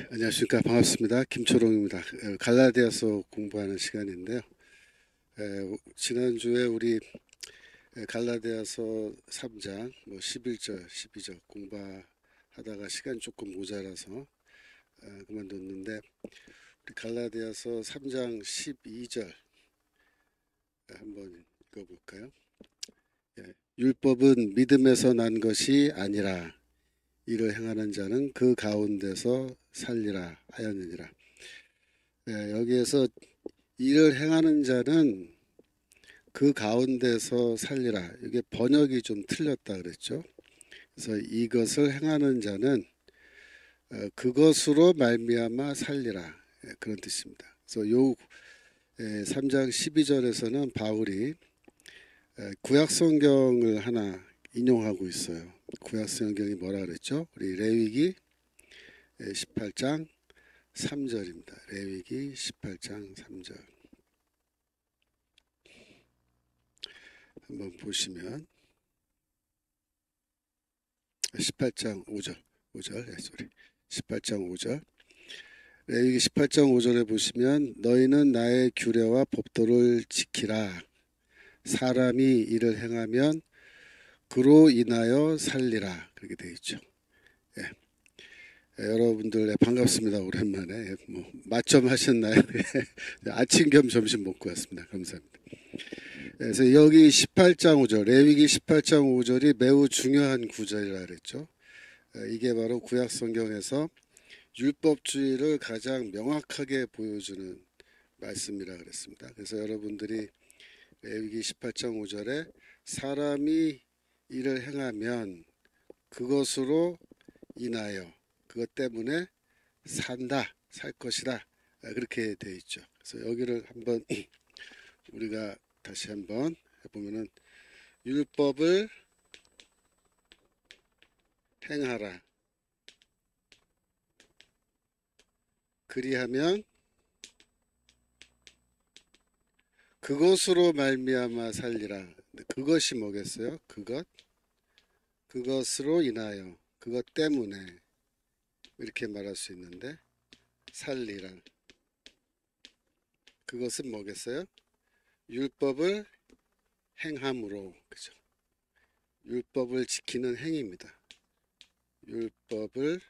안녕하십니까. 반갑습니다. 김초롱입니다. 갈라디아서 공부하는 시간인데요. 지난주에 우리 갈라디아서 3장 11절, 12절 공부하다가 시간이 조금 모자라서 그만뒀는데, 우리 갈라디아서 3장 12절 한번 읽어볼까요? 율법은 믿음에서 난 것이 아니라 이를 행하는 자는 그 가운데서 살리라 하였느니라. 여기에서 이를 행하는 자는 그 가운데서 살리라. 이게 번역이 좀 틀렸다 그랬죠. 그래서 이것을 행하는 자는 그것으로 말미암아 살리라. 그런 뜻입니다. 그래서 요 3장 12절에서는 바울이 구약 성경을 하나 인용하고 있어요. 구약 성경이 뭐라 그랬죠? 우리 레위기 18장 3절입니다. 레위기 18장 3절. 한번 보시면 18장 5절, 18장 5절. 레위기 18장 5절에 보시면 너희는 나의 규례와 법도를 지키라. 사람이 이를 행하면 그로 인하여 살리라. 그렇게 되어 있죠. 여러분들 반갑습니다. 오랜만에 맛 좀 하셨나요? 아침 겸 점심 먹고 왔습니다. 감사합니다. 그래서 여기 18장 5절, 레위기 18장 5절이 매우 중요한 구절이라 그랬죠. 이게 바로 구약 성경에서 율법주의를 가장 명확하게 보여주는 말씀이라 그랬습니다. 그래서 여러분들이 레위기 18장 5절에 사람이 이를 행하면 그것으로 인하여 그것 때문에 산다, 살 것이다, 그렇게 되어 있죠. 그래서 여기를 한번 우리가 다시 한번 해보면은 율법을 행하라. 그리하면 그것으로 말미암아 살리라. 그것이 뭐겠어요? 그것으로 인하여, 그것 때문에 이렇게 말할 수 있는데 살리라. 그것은 뭐겠어요? 율법을 행함으로, 그죠? 율법을 지키는 행위입니다. 율법을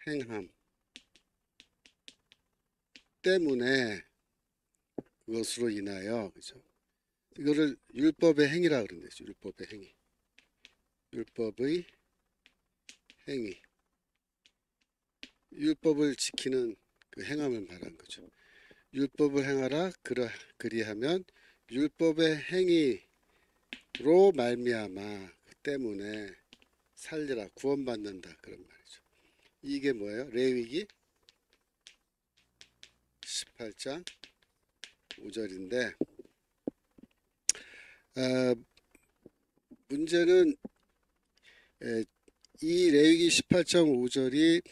행함 때문에 그것으로 인하여, 그죠? 이거를 율법의 행위라 그러는데, 율법의 행위. 율법의 행위. 율법을 지키는 그 행함을 말한 거죠. 율법을 행하라. 그리하면 율법의 행위로 말미암아 그 때문에 살리라. 구원받는다. 그런 말이죠. 이게 뭐예요? 레위기 18장 5절인데 문제는 이 레위기 18장 5절이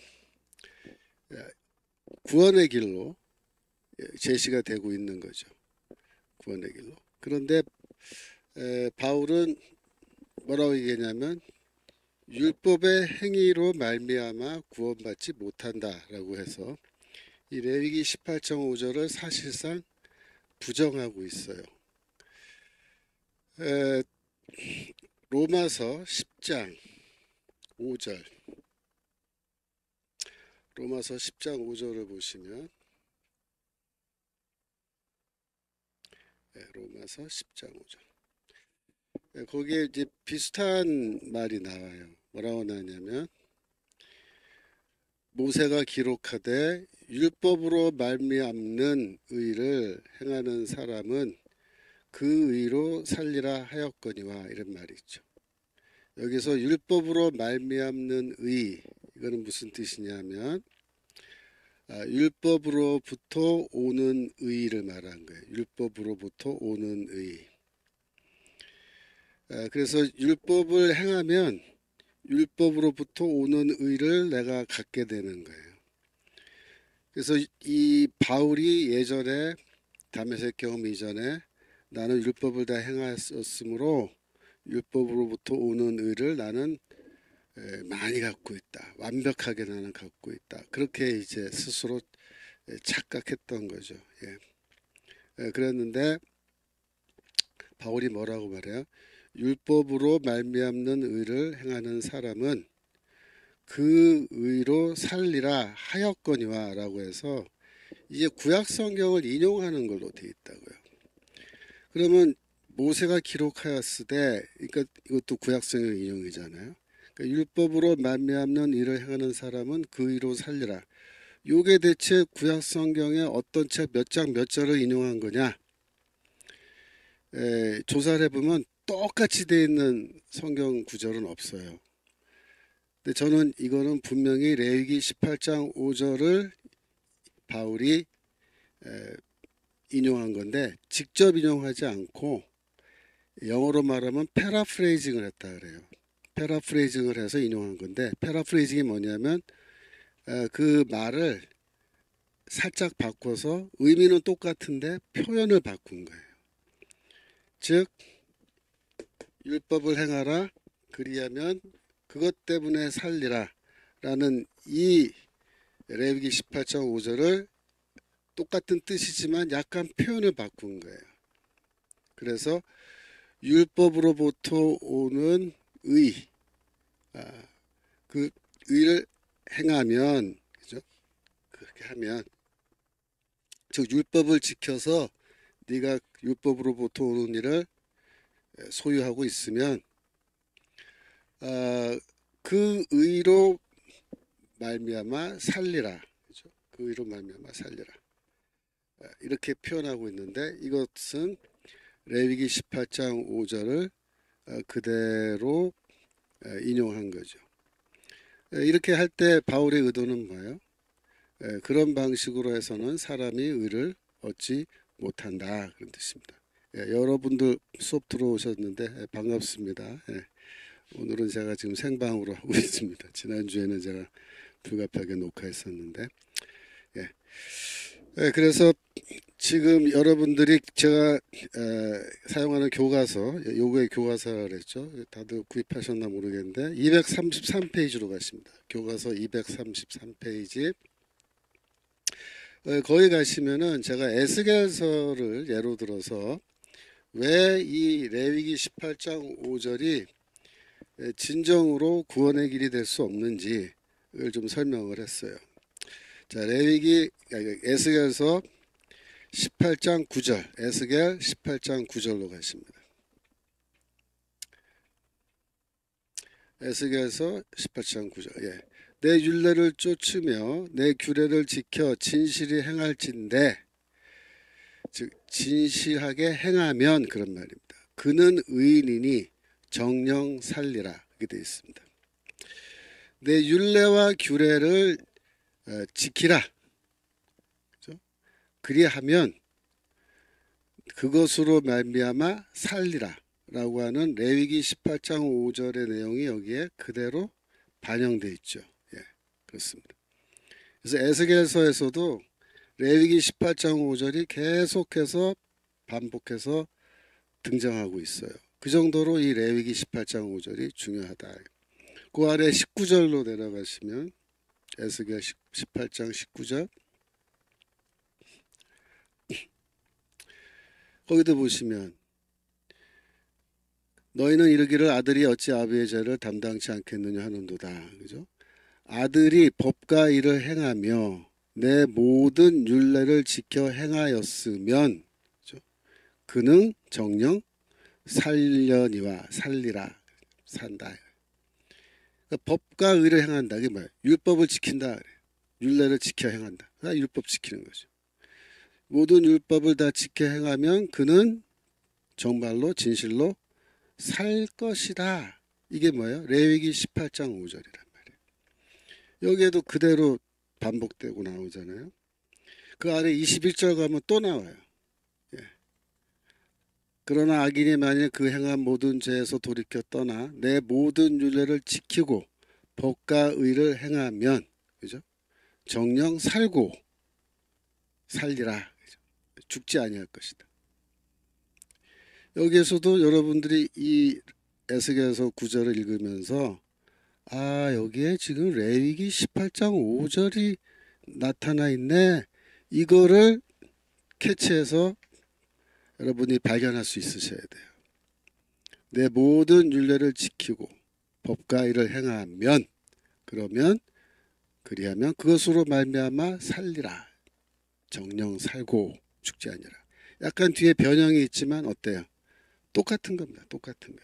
구원의 길로 제시가 되고 있는 거죠. 구원의 길로. 그런데 바울은 뭐라고 얘기하냐면 율법의 행위로 말미암아 구원받지 못한다라고 해서 이 레위기 18장 5절을 사실상 부정하고 있어요. 로마서 10장 5절. 로마서 10장 5절을 보시면 로마서 10장 5절. 거기에 이제 비슷한 말이 나와요. 뭐라고 나냐면 모세가 기록하되 율법으로 말미암는 의를 행하는 사람은 그 의로 살리라 하였거니와, 이런 말이 있죠. 여기서 율법으로 말미암는 의, 이거는 무슨 뜻이냐면 율법으로부터 오는 의를 말한 거예요. 율법으로부터 오는 의. 그래서 율법을 행하면 율법으로부터 오는 의를 내가 갖게 되는 거예요. 그래서 이 바울이 예전에 다메섹 경험 이전에 나는 율법을 다 행하였으므로 율법으로부터 오는 의를 나는 많이 갖고 있다. 완벽하게 나는 갖고 있다. 그렇게 이제 스스로 착각했던 거죠. 그랬는데 바울이 뭐라고 말해요? 율법으로 말미암는 의를 행하는 사람은 그 의로 살리라 하였거니와 라고 해서 이제 구약 성경을 인용하는 걸로 되어 있다고요. 그러면 모세가 기록하였으되, 그러니까 이것도 구약 성경 인용이잖아요. 그러니까 율법으로 말미암는 일을 행하는 사람은 그 의로 살리라. 요게 대체 구약 성경의 어떤 책 몇 장 몇 절을 인용한 거냐? 조사를 해보면 똑같이 되어 있는 성경 구절은 없어요. 근데 저는 이거는 분명히 레위기 18장 5절을 바울이 인용한 건데 직접 인용하지 않고 영어로 말하면 패러프레이징을 했다 그래요. 패러프레이징을 해서 인용한 건데 패러프레이징이 뭐냐면 그 말을 살짝 바꿔서 의미는 똑같은데 표현을 바꾼 거예요. 즉 율법을 행하라 그리하면 그것 때문에 살리라 라는 이 레위기 18장 5절을 똑같은 뜻이지만 약간 표현을 바꾼 거예요. 그래서 율법으로부터 오는 의, 그 의를 행하면, 그죠? 그렇게 하면, 즉 율법을 지켜서 네가 율법으로부터 오는 일을 소유하고 있으면 그 의로 말미암아 살리라, 그죠? 그 의로 말미암아 살리라. 이렇게 표현하고 있는데 이것은 레위기 18장 5절을 그대로 인용한 거죠. 이렇게 할 때 바울의 의도는 뭐예요? 그런 방식으로 해서는 사람이 의를 얻지 못한다 그런 뜻입니다. 여러분들 수업 들어오셨는데 반갑습니다. 오늘은 제가 지금 생방으로 하고 있습니다. 지난주에는 제가 불가피하게 녹화했었는데 그래서 지금 여러분들이 제가 사용하는 교과서, 요거의 교과서를 했죠. 다들 구입하셨나 모르겠는데 233페이지로 가십니다. 교과서 233페이지. 거기 가시면은 제가 에스겔서를 예로 들어서 왜 이 레위기 18장 5절이 진정으로 구원의 길이 될 수 없는지를 좀 설명을 했어요. 자, 레위기 에스겔서 18장 9절, 에스겔 18장 9절로 가십니다. 에스겔서 18장 9절. 내 율례를 쫓으며 내 규례를 지켜 진실히 행할진대, 즉 진실하게 행하면 그런 말입니다. 그는 의인이니 정령 살리라 이렇게 되어 있습니다. 내 율례와 규례를 지키라. 그렇죠? 그리하면 그것으로 말미암아 살리라 라고 하는 레위기 18장 5절의 내용이 여기에 그대로 반영되어 있죠. 그렇습니다. 그래서 에스겔서에서도 레위기 18장 5절이 계속해서 반복해서 등장하고 있어요. 그 정도로 이 레위기 18장 5절이 중요하다. 그 아래 19절로 내려가시면 에스겔 18장 19절 거기도 보시면 너희는 이르기를 아들이 어찌 아비의 죄를 담당치 않겠느냐 하는도다. 그죠? 아들이 법과 일을 행하며 내 모든 율례를 지켜 행하였으면 그죠? 그는 정령 살려니와 살리라 산다. 그러니까 법과 의를 행한다. 이게 뭐야? 율법을 지킨다. 율례를 지켜 행한다. 율법 지키는 거죠. 모든 율법을 다 지켜 행하면 그는 정말로 진실로 살 것이다. 이게 뭐예요? 레위기 18장 5절이란 말이에요. 여기에도 그대로 반복되고 나오잖아요. 그 아래 21절 가면 또 나와요. 그러나 악인이 만일 그 행한 모든 죄에서 돌이켜 떠나 내 모든 율례를 지키고 법과 의를 행하면 그죠? 정령 살고 살리라. 그죠? 죽지 아니할 것이다. 여기에서도 여러분들이 이 에스겔서 9절을 읽으면서 아, 여기에 지금 레위기 18장 5절이 나타나 있네. 이거를 캐치해서 여러분이 발견할 수 있으셔야 돼요. 내 모든 율례를 지키고 법과 의를 행하면, 그러면 그리하면 그것으로 말미암아 살리라. 정령 살고 죽지 아니라. 약간 뒤에 변형이 있지만 어때요? 똑같은 겁니다. 똑같은 거.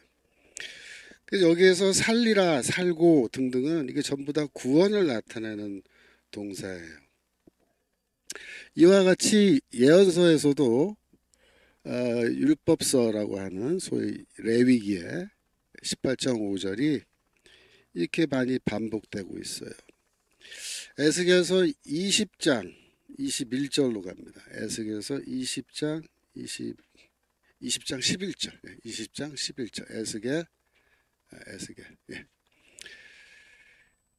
그래서 여기에서 살리라, 살고 등등은 이게 전부 다 구원을 나타내는 동사예요. 이와 같이 예언서에서도 율법서라고 하는 소위 레위기의 18장 5절이 이렇게 많이 반복되고 있어요. 에스겔서 20장 21절로 갑니다. 에스겔서 20장 20장 11절. 20장 11절. 에스겔. 예.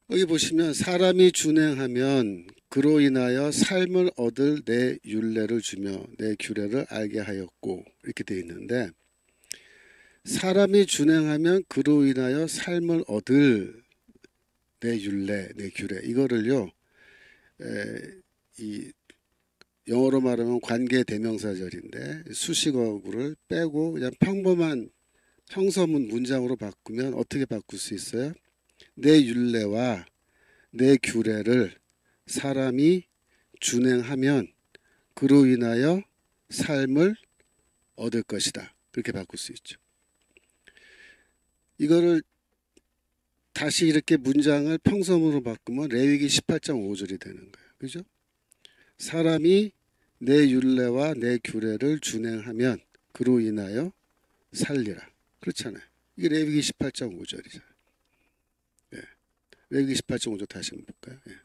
여기 보시면 사람이 준행하면 그로 인하여 삶을 얻을 내 율례를 주며 내 규례를 알게 하였고, 이렇게 되어 있는데, 사람이 준행하면 그로 인하여 삶을 얻을 내 율례, 내 규례, 이거를요, 이 영어로 말하면 관계 대명사절인데 수식어구를 빼고 그냥 평범한 평서문 문장으로 바꾸면 어떻게 바꿀 수 있어요? 내 율례와 내 규례를 사람이 준행하면 그로 인하여 삶을 얻을 것이다. 그렇게 바꿀 수 있죠. 이거를 다시 이렇게 문장을 평서문으로 바꾸면 레위기 18장 5절이 되는 거예요. 그죠? 사람이 내 율례와 내 규례를 준행하면 그로 인하여 살리라. 그렇잖아요. 이게 레위기 18장 5절이잖아요. 예. 레위기 18장 5절 다시 한번 볼까요? 예.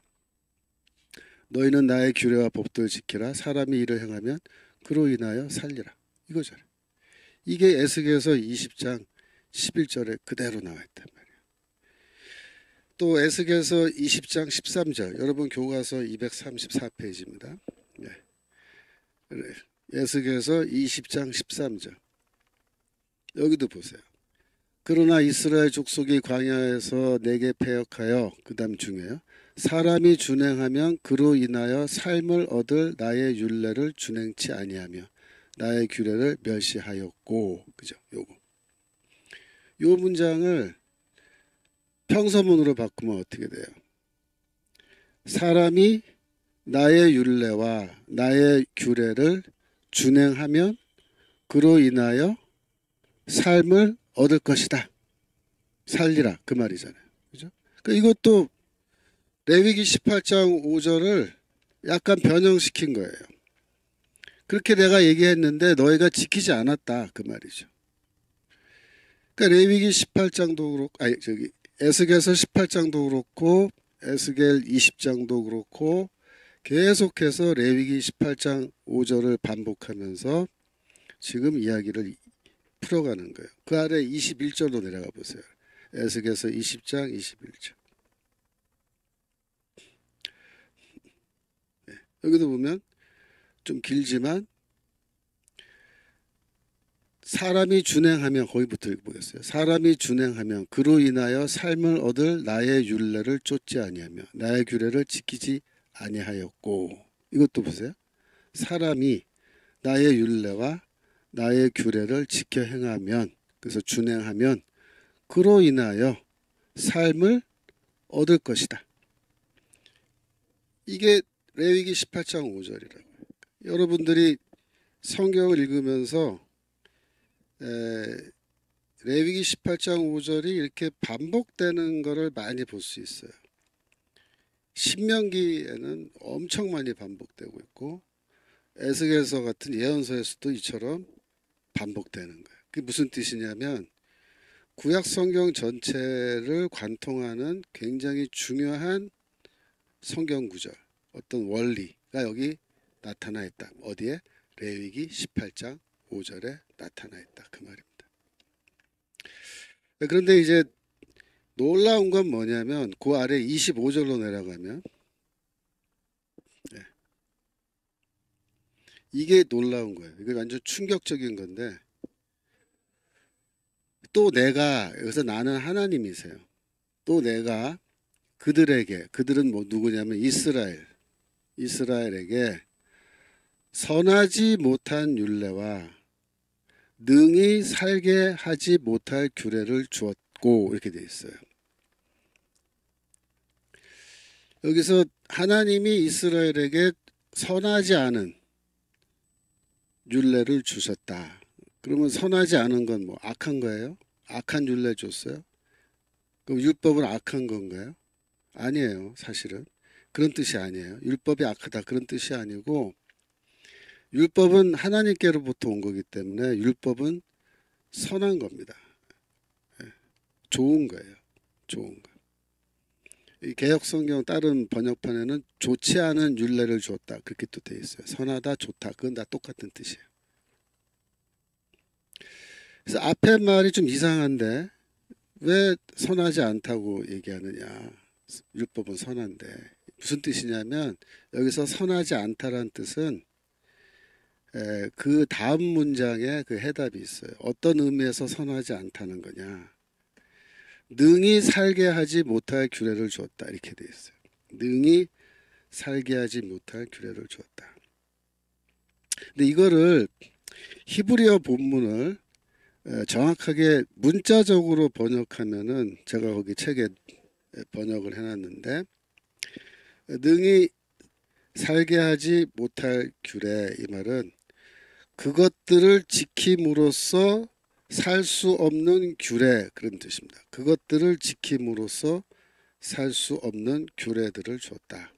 너희는 나의 규례와 법도를 지키라. 사람이 이를 행하면 그로 인하여 살리라. 이거잖아요. 이게 에스겔서 20장 11절에 그대로 나와 있단 말이에요. 또 에스겔서 20장 13절. 여러분 교과서 234페이지입니다. 예. 에스겔서 20장 13절. 여기도 보세요. 그러나 이스라엘 족속이 광야에서 내게 패역하여, 그 다음 중에요. 사람이 준행하면 그로 인하여 삶을 얻을 나의 율례를 준행치 아니하며 나의 규례를 멸시하였고, 그죠? 요거. 요 문장을 평서문으로 바꾸면 어떻게 돼요? 사람이 나의 율례와 나의 규례를 준행하면 그로 인하여 삶을 얻을 것이다. 살리라. 그 말이잖아요. 그죠? 그러니까 이것도 레위기 18장 5절을 약간 변형시킨 거예요. 그렇게 내가 얘기했는데 너희가 지키지 않았다. 그 말이죠. 그러니까 레위기 18장도 그렇고, 에스겔서 18장도 그렇고, 에스겔 20장도 그렇고, 계속해서 레위기 18장 5절을 반복하면서 지금 이야기를 풀어가는 거예요. 그 아래 21절로 내려가 보세요. 에스겔서 20장 21절. 네. 여기도 보면 좀 길지만 사람이 준행하면, 거기부터 읽어보겠어요. 사람이 준행하면 그로 인하여 삶을 얻을 나의 율례를 쫓지 아니하며 나의 규례를 지키지 아니하였고, 이것도 보세요. 사람이 나의 율례와 나의 규례를 지켜 행하면, 그래서 준행하면 그로 인하여 삶을 얻을 것이다. 이게 레위기 18장 5절이라고요. 여러분들이 성경을 읽으면서 레위기 18장 5절이 이렇게 반복되는 것을 많이 볼 수 있어요. 신명기에는 엄청 많이 반복되고 있고, 에스겔서 같은 예언서에서도 이처럼 반복되는 거예요. 그게 무슨 뜻이냐면 구약 성경 전체를 관통하는 굉장히 중요한 성경 구절, 어떤 원리가 여기 나타나 있다. 어디에? 레위기 18장 5절에 나타나 있다. 그 말입니다. 그런데 이제 놀라운 건 뭐냐면 그 아래 25절로 내려가면, 이게 놀라운 거예요. 이게 완전 충격적인 건데, 또 내가, 여기서 나는 하나님이세요. 또 내가 그들에게, 그들은 뭐 누구냐면 이스라엘에게 선하지 못한 율례와 능히 살게 하지 못할 규례를 주었고, 이렇게 되어 있어요. 여기서 하나님이 이스라엘에게 선하지 않은 율례를 주셨다. 그러면 선하지 않은 건 뭐 악한 거예요? 악한 율례 줬어요? 그럼 율법은 악한 건가요? 아니에요. 사실은 그런 뜻이 아니에요. 율법이 악하다 그런 뜻이 아니고, 율법은 하나님께로부터 온 거기 때문에 율법은 선한 겁니다. 좋은 거예요. 좋은 거. 이 개혁성경 다른 번역판에는 좋지 않은 율례를 줬다 그렇게 또 돼 있어요. 선하다, 좋다, 그건 다 똑같은 뜻이에요. 그래서 앞에 말이 좀 이상한데 왜 선하지 않다고 얘기하느냐. 율법은 선한데 무슨 뜻이냐면, 여기서 선하지 않다라는 뜻은 그 다음 문장에 그 해답이 있어요. 어떤 의미에서 선하지 않다는 거냐. 능히 살게 하지 못할 규례를 주었다 이렇게 돼 있어요. 능히 살게 하지 못할 규례를 주었다. 근데 이거를 히브리어 본문을 정확하게 문자적으로 번역하면은, 제가 거기 책에 번역을 해놨는데, 능히 살게 하지 못할 규례, 이 말은 그것들을 지킴으로써 살 수 없는 규례, 그런 뜻입니다. 그것들을 지킴으로써 살 수 없는 규례들을 주었다.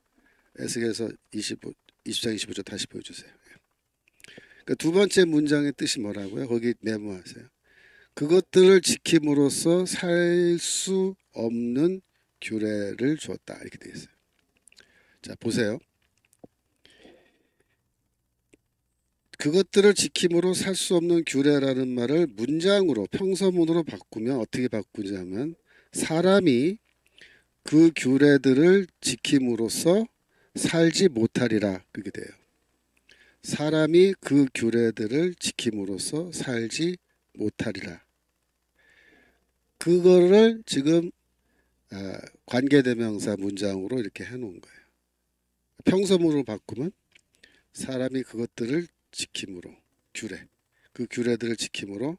에스겔서 20장 25절 다시 보여주세요. 그러니까 두 번째 문장의 뜻이 뭐라고요? 거기 메모하세요. 그것들을 지킴으로써 살 수 없는 규례를 주었다 이렇게 되어 있어요. 자, 보세요. 그것들을 지킴으로 살 수 없는 규례라는 말을 문장으로, 평서문으로 바꾸면 어떻게 바꾸냐면, 사람이 그 규례들을 지킴으로써 살지 못하리라, 그렇게 돼요. 사람이 그 규례들을 지킴으로써 살지 못하리라. 그거를 지금 관계대명사 문장으로 이렇게 해놓은 거예요. 평서문으로 바꾸면 사람이 그것들을 지킴으로, 규례, 그 규례들을 지킴으로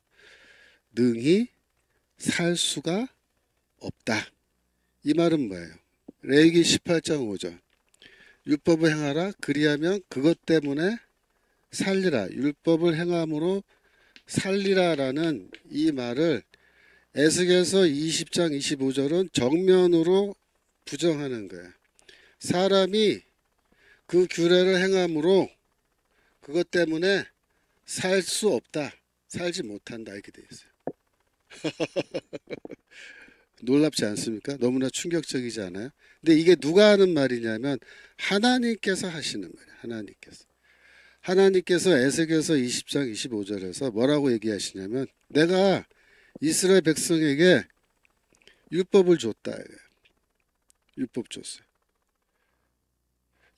능히 살 수가 없다. 이 말은 뭐예요? 레위기 18장 5절. 율법을 행하라 그리하면 그것 때문에 살리라. 율법을 행함으로 살리라라는 이 말을 에스겔서 20장 25절은 정면으로 부정하는 거예요. 사람이 그 규례를 행함으로 그것 때문에 살 수 없다, 살지 못한다, 이렇게 되어 있어요. 놀랍지 않습니까? 너무나 충격적이지 않아요? 근데 이게 누가 하는 말이냐면 하나님께서 하시는 말이에요. 하나님께서 에스겔서 20장 25절에서 뭐라고 얘기하시냐면, 내가 이스라엘 백성에게 율법을 줬다. 율법 줬어요.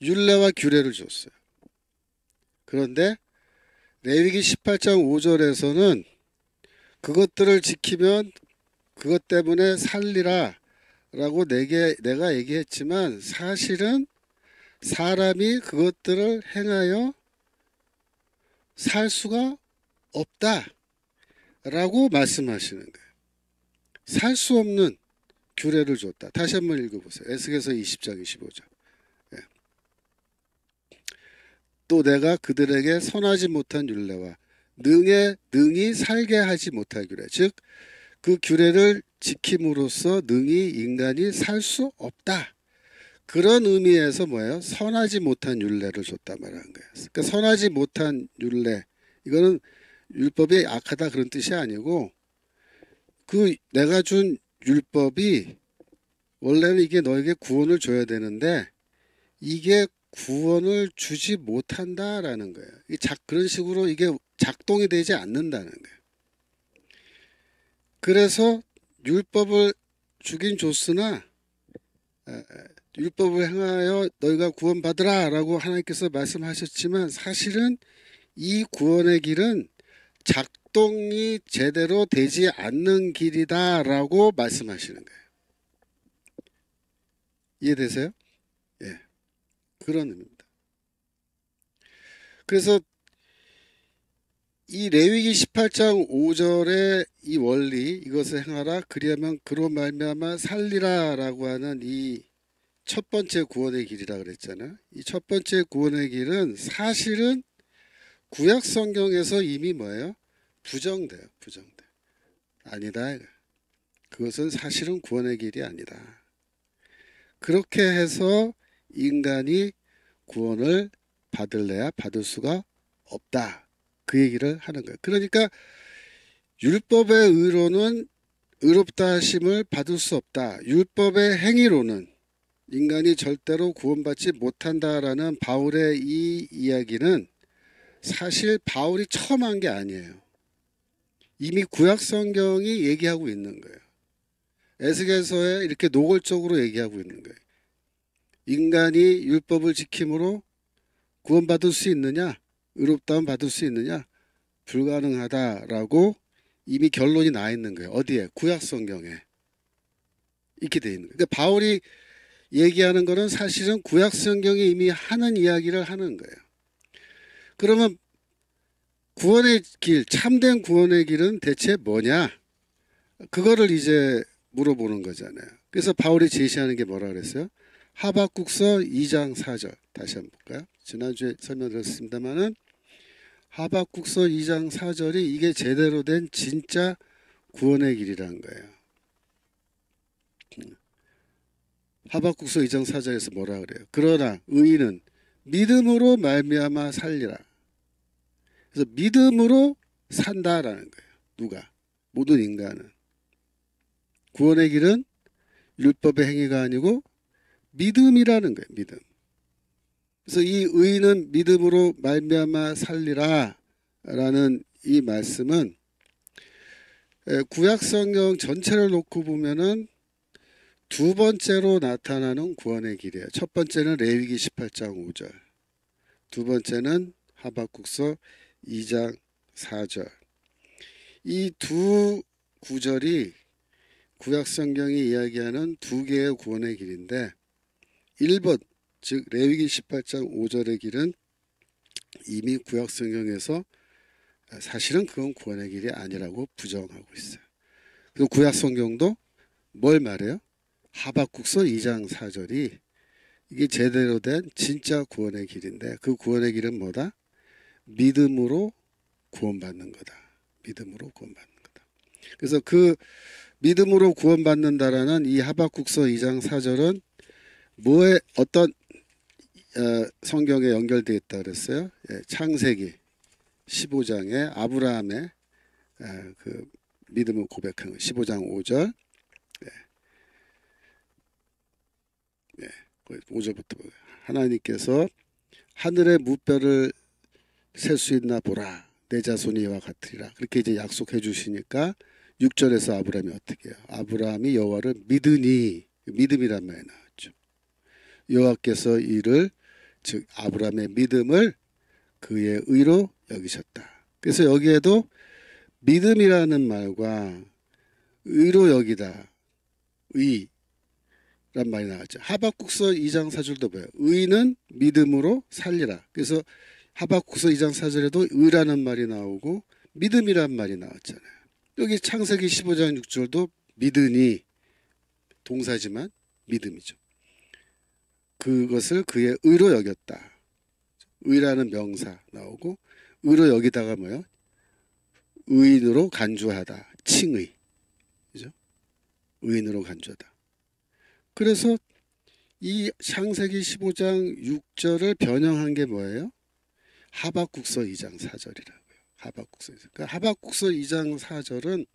율례와 규례를 줬어요. 그런데 레위기 18장 5절에서는 그것들을 지키면 그것 때문에 살리라 라고 내가 얘기했지만, 사실은 사람이 그것들을 행하여 살 수가 없다 라고 말씀하시는 거예요. 살 수 없는 규례를 줬다. 다시 한번 읽어보세요. 에스겔서 20장 25절. 또 내가 그들에게 선하지 못한 율례와 능히 살게 하지 못할 규례, 즉 그 규례를 지킴으로써 능히 인간이 살 수 없다. 그런 의미에서 뭐예요? 선하지 못한 율례를 줬다 말하는 거예요. 그러니까 선하지 못한 율례, 이거는 율법이 악하다 그런 뜻이 아니고, 그 내가 준 율법이 원래는 이게 너에게 구원을 줘야 되는데 이게 구원을 주지 못한다라는 거예요. 그런 식으로 이게 작동이 되지 않는다는 거예요. 그래서 율법을 주긴 줬으나 율법을 행하여 너희가 구원받으라 라고 하나님께서 말씀하셨지만, 사실은 이 구원의 길은 작동이 제대로 되지 않는 길이다 라고 말씀하시는 거예요. 이해되세요? 예, 그런 의미입니다. 그래서 이 레위기 18장 5절의 이 원리, 이것을 행하라 그리하면 그로 말미암아 살리라라고 하는 이 첫 번째 구원의 길이라 그랬잖아요. 이 첫 번째 구원의 길은 사실은 구약 성경에서 이미 뭐예요? 부정돼요. 부정돼. 아니다. 그것은 사실은 구원의 길이 아니다. 그렇게 해서 인간이 구원을 받을래야 받을 수가 없다. 그 얘기를 하는 거예요. 그러니까 율법의 의로는 의롭다 하심을 받을 수 없다. 율법의 행위로는 인간이 절대로 구원받지 못한다라는 바울의 이 이야기는 사실 바울이 처음 한 게 아니에요. 이미 구약 성경이 얘기하고 있는 거예요. 에스겔서에 이렇게 노골적으로 얘기하고 있는 거예요. 인간이 율법을 지킴으로 구원받을 수 있느냐? 의롭다움 받을 수 있느냐? 불가능하다라고 이미 결론이 나 있는 거예요. 어디에? 구약 성경에. 이렇게 돼 있는 거예요. 그러니까 바울이 얘기하는 거는 사실은 구약 성경이 이미 하는 이야기를 하는 거예요. 그러면 구원의 길, 참된 구원의 길은 대체 뭐냐? 그거를 이제 물어보는 거잖아요. 그래서 바울이 제시하는 게 뭐라 그랬어요? 하박국서 2장 4절. 다시 한번 볼까요? 지난주에 설명드렸습니다만은 하박국서 2장 4절이 이게 제대로 된 진짜 구원의 길이라는 거예요. 하박국서 2장 4절에서 뭐라 그래요? 그러나 의인은 믿음으로 말미암아 살리라. 그래서 믿음으로 산다라는 거예요. 누가? 모든 인간은. 구원의 길은 율법의 행위가 아니고 믿음이라는 거예요. 믿음. 그래서 이 의인은 믿음으로 말미암아 살리라 라는 이 말씀은 구약 성경 전체를 놓고 보면은 두 번째로 나타나는 구원의 길이에요. 첫 번째는 레위기 18장 5절. 두 번째는 하박국서 2장 4절. 이 두 구절이 구약 성경이 이야기하는 두 개의 구원의 길인데 1번 즉 레위기 18장 5절의 길은 이미 구약 성경에서 사실은 그건 구원의 길이 아니라고 부정하고 있어요. 그리고 구약 성경도 뭘 말해요? 하박국서 2장 4절이 이게 제대로 된 진짜 구원의 길인데 그 구원의 길은 뭐다? 믿음으로 구원받는 거다. 믿음으로 구원받는 거다. 그래서 그 믿음으로 구원받는다라는 이 하박국서 2장 4절은 뭐에 어떤 성경에 연결되어 있다 그랬어요? 예, 창세기 15장에 아브라함의 그 믿음을 고백하는 15장 5절. 예, 5절부터 하나님께서 하늘의 무뼈를 셀 수 있나 보라. 내 자손이 이와 같으리라. 그렇게 이제 약속해 주시니까 6절에서 아브라함이 어떻게 해요? 아브라함이 여호와를 믿으니 믿음이란 말이 나왔죠. 여호와께서 이를 즉 아브라함의 믿음을 그의 의로 여기셨다. 그래서 여기에도 믿음이라는 말과 의로 여기다. 의 란 말이 나왔죠. 하박국서 2장 4절도 뭐예요? 의는 믿음으로 살리라. 그래서 하박국서 2장 4절에도 의라는 말이 나오고 믿음이란 말이 나왔잖아요. 여기 창세기 15장 6절도 믿으니 동사지만 믿음이죠. 그것을 그의 의로 여겼다. 의라는 명사 나오고 의로 여기다가 뭐예요? 의인으로 간주하다. 칭의. 그죠? 의인으로 간주하다. 그래서 이 창세기 15장 6절을 변형한 게 뭐예요? 하박국서 2장 4절이라고요. 하박국서 2장. 그러니까 하박국서 2장 4절은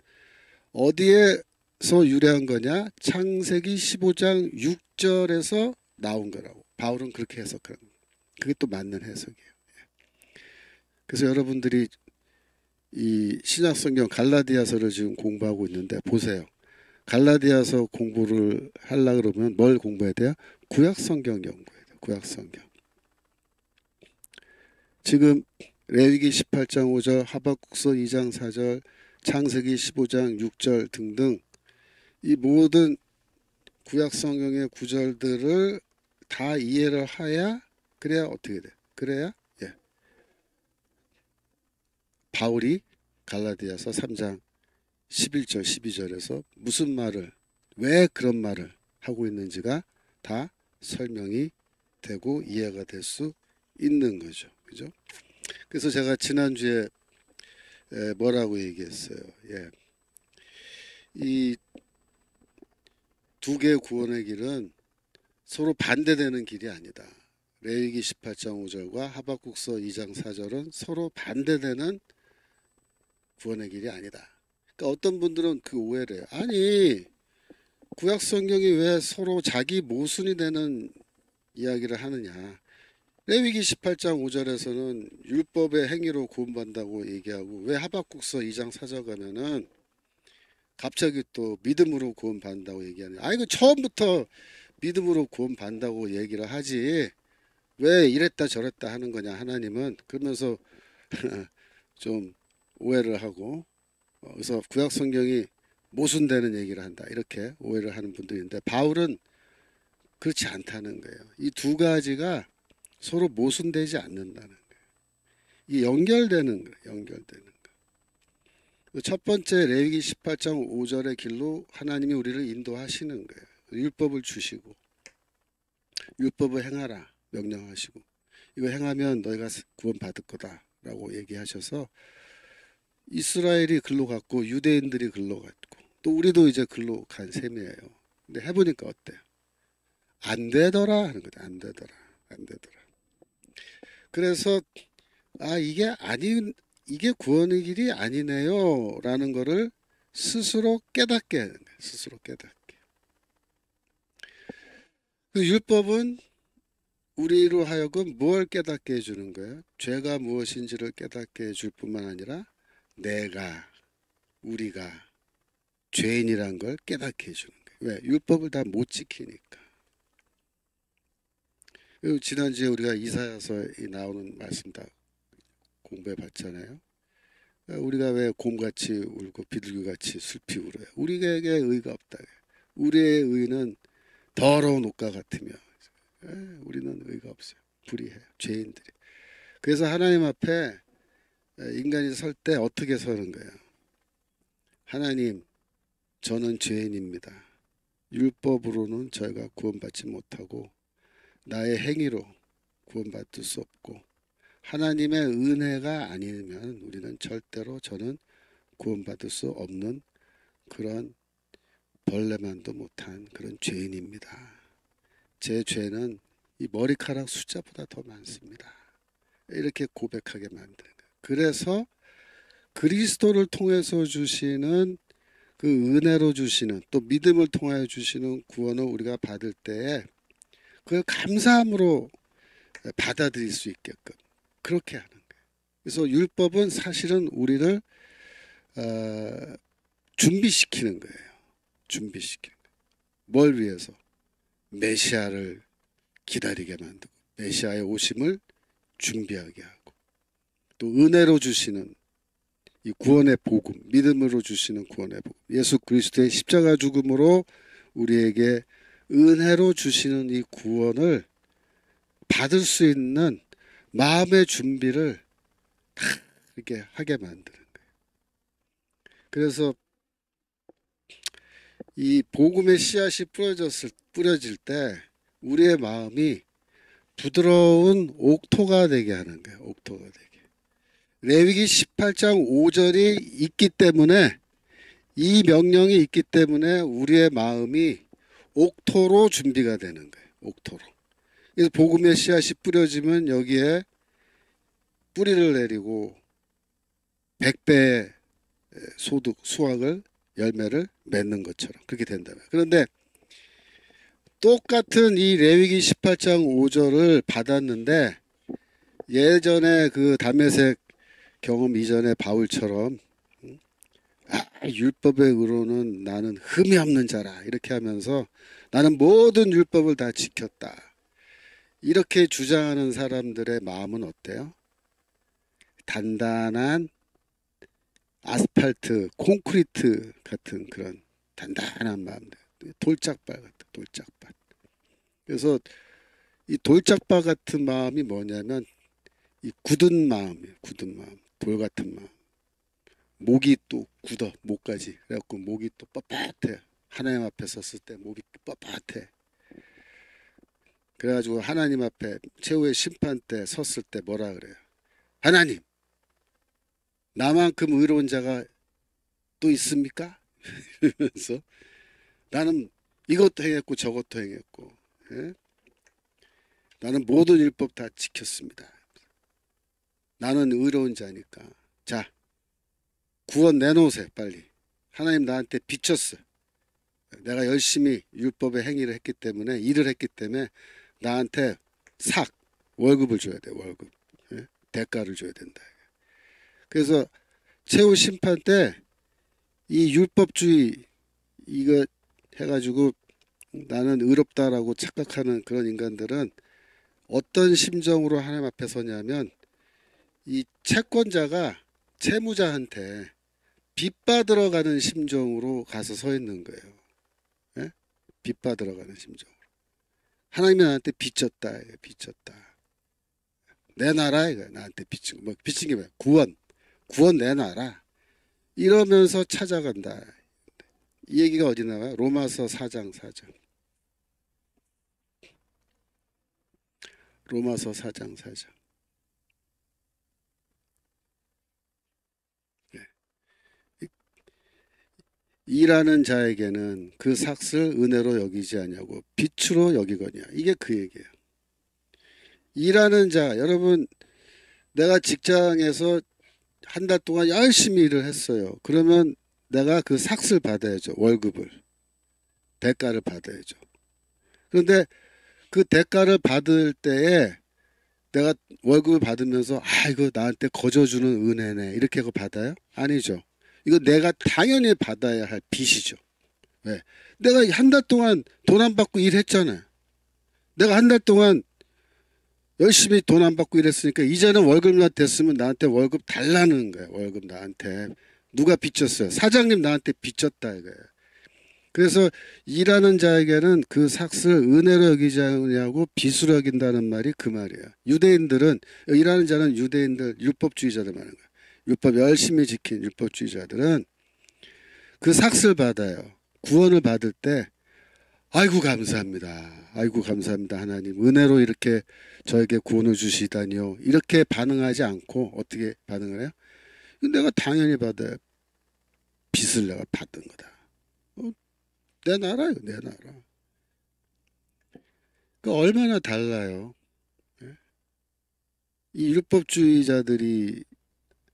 어디에서 유래한 거냐? 창세기 15장 6절에서 나온 거라고. 바울은 그렇게 해석하는 거예요. 그게 또 맞는 해석이에요. 그래서 여러분들이 이 신약성경 갈라디아서를 지금 공부하고 있는데 보세요. 갈라디아서 공부를 하려고 그러면 뭘 공부해야 돼요? 구약성경 연구해야 돼요. 구약성경. 지금 레위기 18장 5절, 하박국서 2장 4절, 창세기 15장 6절 등등 이 모든 구약 성경의 구절들을 다 이해를 해야 그래야 어떻게 돼? 그래야 예. 바울이 갈라디아서 3장 11절 12절에서 무슨 말을 왜 그런 말을 하고 있는지가 다 설명이 되고 이해가 될 수 있는 거죠. 그죠? 그래서 제가 지난주에 뭐라고 얘기했어요. 예. 이 두 개의 구원의 길은 서로 반대되는 길이 아니다. 레위기 18장 5절과 하박국서 2장 4절은 서로 반대되는 구원의 길이 아니다. 그러니까 어떤 분들은 그 오해를 해요. 아니 구약 성경이 왜 서로 자기 모순이 되는 이야기를 하느냐. 레위기 18장 5절에서는 율법의 행위로 구원받는다고 얘기하고 왜 하박국서 2장 4절 가면은 갑자기 또 믿음으로 구원받는다고 얘기하냐. 아 이거 처음부터 믿음으로 구원받는다고 얘기를 하지 왜 이랬다 저랬다 하는 거냐 하나님은. 그러면서 좀 오해를 하고 그래서 구약 성경이 모순되는 얘기를 한다 이렇게 오해를 하는 분들이 있는데 바울은 그렇지 않다는 거예요. 이 두 가지가 서로 모순되지 않는다는 거예요. 이게 연결되는 거예요. 연결되는 거. 첫 번째 레위기 18장 5절의 길로 하나님이 우리를 인도하시는 거예요. 율법을 주시고 율법을 행하라 명령하시고 이거 행하면 너희가 구원받을 거다라고 얘기하셔서 이스라엘이 글로 갔고 유대인들이 글로 갔고 또 우리도 이제 글로 간 셈이에요. 근데 해보니까 어때요? 안 되더라 하는 거죠. 안 되더라. 안 되더라. 그래서 이게 구원의 길이 아니네요 라는 거를 스스로 깨닫게 하는 거예요. 스스로 깨닫게. 그 율법은 우리로 하여금 뭘 깨닫게 해주는 거예요? 죄가 무엇인지를 깨닫게 해줄 뿐만 아니라 우리가 죄인이란 걸 깨닫게 해주는 거예요. 왜? 율법을 다 못 지키니까. 지난주에 우리가 이사야서에 나오는 말씀 다 공부해 봤잖아요. 우리가 왜 곰같이 울고 비둘기같이 슬피 울어요? 우리에게 의가 없다. 우리의 의는 더러운 옷과 같으며 우리는 의가 없어요. 불의해요. 죄인들이. 그래서 하나님 앞에 인간이 설 때 어떻게 서는 거예요? 하나님, 저는 죄인입니다. 율법으로는 저희가 구원받지 못하고 나의 행위로 구원받을 수 없고 하나님의 은혜가 아니면 우리는 절대로 저는 구원받을 수 없는 그런 벌레만도 못한 그런 죄인입니다. 제 죄는 이 머리카락 숫자보다 더 많습니다. 이렇게 고백하게 만드는 거예요. 그래서 그리스도를 통해서 주시는 그 은혜로 주시는 또 믿음을 통하여 주시는 구원을 우리가 받을 때에 그걸 감사함으로 받아들일 수 있게끔 그렇게 하는 거예요. 그래서 율법은 사실은 우리를 준비시키는 거예요. 준비시키는 거예요. 뭘 위해서? 메시아를 기다리게 만들고 메시아의 오심을 준비하게 하고 또 은혜로 주시는 이 구원의 복음, 믿음으로 주시는 구원의 복음, 예수 그리스도의 십자가 죽음으로 우리에게 은혜로 주시는 이 구원을 받을 수 있는 마음의 준비를 다 이렇게 하게 만드는 거예요. 그래서 이 복음의 씨앗이 뿌려질 때 우리의 마음이 부드러운 옥토가 되게 하는 거예요. 옥토가 되게. 레위기 18장 5절이 있기 때문에 이 명령이 있기 때문에 우리의 마음이 옥토로 준비가 되는 거예요. 옥토로. 그래서 복음의 씨앗이 뿌려지면 여기에 뿌리를 내리고 100배의 수확을 열매를 맺는 것처럼 그렇게 된다면. 그런데 똑같은 이 레위기 18장 5절을 받았는데 예전에 그 다메섹 경험 이전에 바울처럼 율법의 의로는 나는 흠이 없는 자라 이렇게 하면서 나는 모든 율법을 다 지켰다 이렇게 주장하는 사람들의 마음은 어때요? 단단한 아스팔트, 콘크리트 같은 그런 단단한 마음들. 돌짝발 같아. 돌짝발. 그래서 이 돌짝발 같은 마음이 뭐냐면 이 굳은 마음이에요. 굳은 마음. 돌 같은 마음. 목이 또 굳어. 목까지. 그래갖고 목이 또 뻣뻣해. 하나님 앞에 섰을 때 목이 뻣뻣해. 그래가지고 하나님 앞에 최후의 심판 때 섰을 때 뭐라 그래요? 하나님, 나만큼 의로운 자가 또 있습니까? 이러면서 나는 이것도 행했고 저것도 행했고, 예? 나는 모든 율법 다 지켰습니다. 나는 의로운 자니까. 자, 구원 내놓으세요, 빨리. 하나님 나한테 비쳤어. 내가 열심히 율법의 행위를 했기 때문에, 일을 했기 때문에 나한테 월급을 줘야 돼, 월급. 예? 대가를 줘야 된다. 그래서 최후 심판 때 이 율법주의 이거 해가지고 나는 의롭다라고 착각하는 그런 인간들은 어떤 심정으로 하나님 앞에 서냐면 이 채권자가 채무자한테 빚받으러 가는 심정으로 가서 서 있는 거예요. 예? 빚받으러 가는 심정으로. 하나님이 나한테 빚졌다. 빚졌다. 내놔라 이거 나한테 빚진 거. 뭐 빚진 게 뭐야? 구원 내놔라. 이러면서 찾아간다. 이 얘기가 어디 나와요? 로마서 4장 4절. 로마서 4장 4절. 일하는 자에게는 그 삭을 은혜로 여기지 아니하고 빛으로 여기거니와. 이게 그 얘기예요. 일하는 자, 여러분 내가 직장에서 한 달 동안 열심히 일을 했어요. 그러면 내가 그 삭을 받아야죠. 월급을. 대가를 받아야죠. 그런데 그 대가를 받을 때에 내가 월급을 받으면서 이거 나한테 거저주는 은혜네 이렇게 하고 받아요? 아니죠. 이거 내가 당연히 받아야 할 빚이죠. 왜? 내가 한 달 동안 돈 안 받고 일했잖아요. 내가 한 달 동안 열심히 돈 안 받고 일했으니까 이제는 월급만 됐으면 나한테 월급 달라는 거예요. 월급 나한테. 누가 빚졌어요? 사장님 나한테 빚졌다 이거예요. 그래서 일하는 자에게는 그 삭을 은혜로 여기지 않냐고 빚으로 여긴다는 말이 그 말이에요. 유대인들은 일하는 자는 유대인들 율법주의자들 말하는 거예요. 율법 열심히 지킨 율법주의자들은 그 삭을 받아요. 구원을 받을 때 아이고 감사합니다. 아이고 감사합니다. 하나님 은혜로 이렇게 저에게 구원을 주시다니요. 이렇게 반응하지 않고 어떻게 반응을 해요? 내가 당연히 받아야 빚을 내가 받은 거다. 내놔라요. 내놔라. 그 얼마나 달라요. 이 율법주의자들이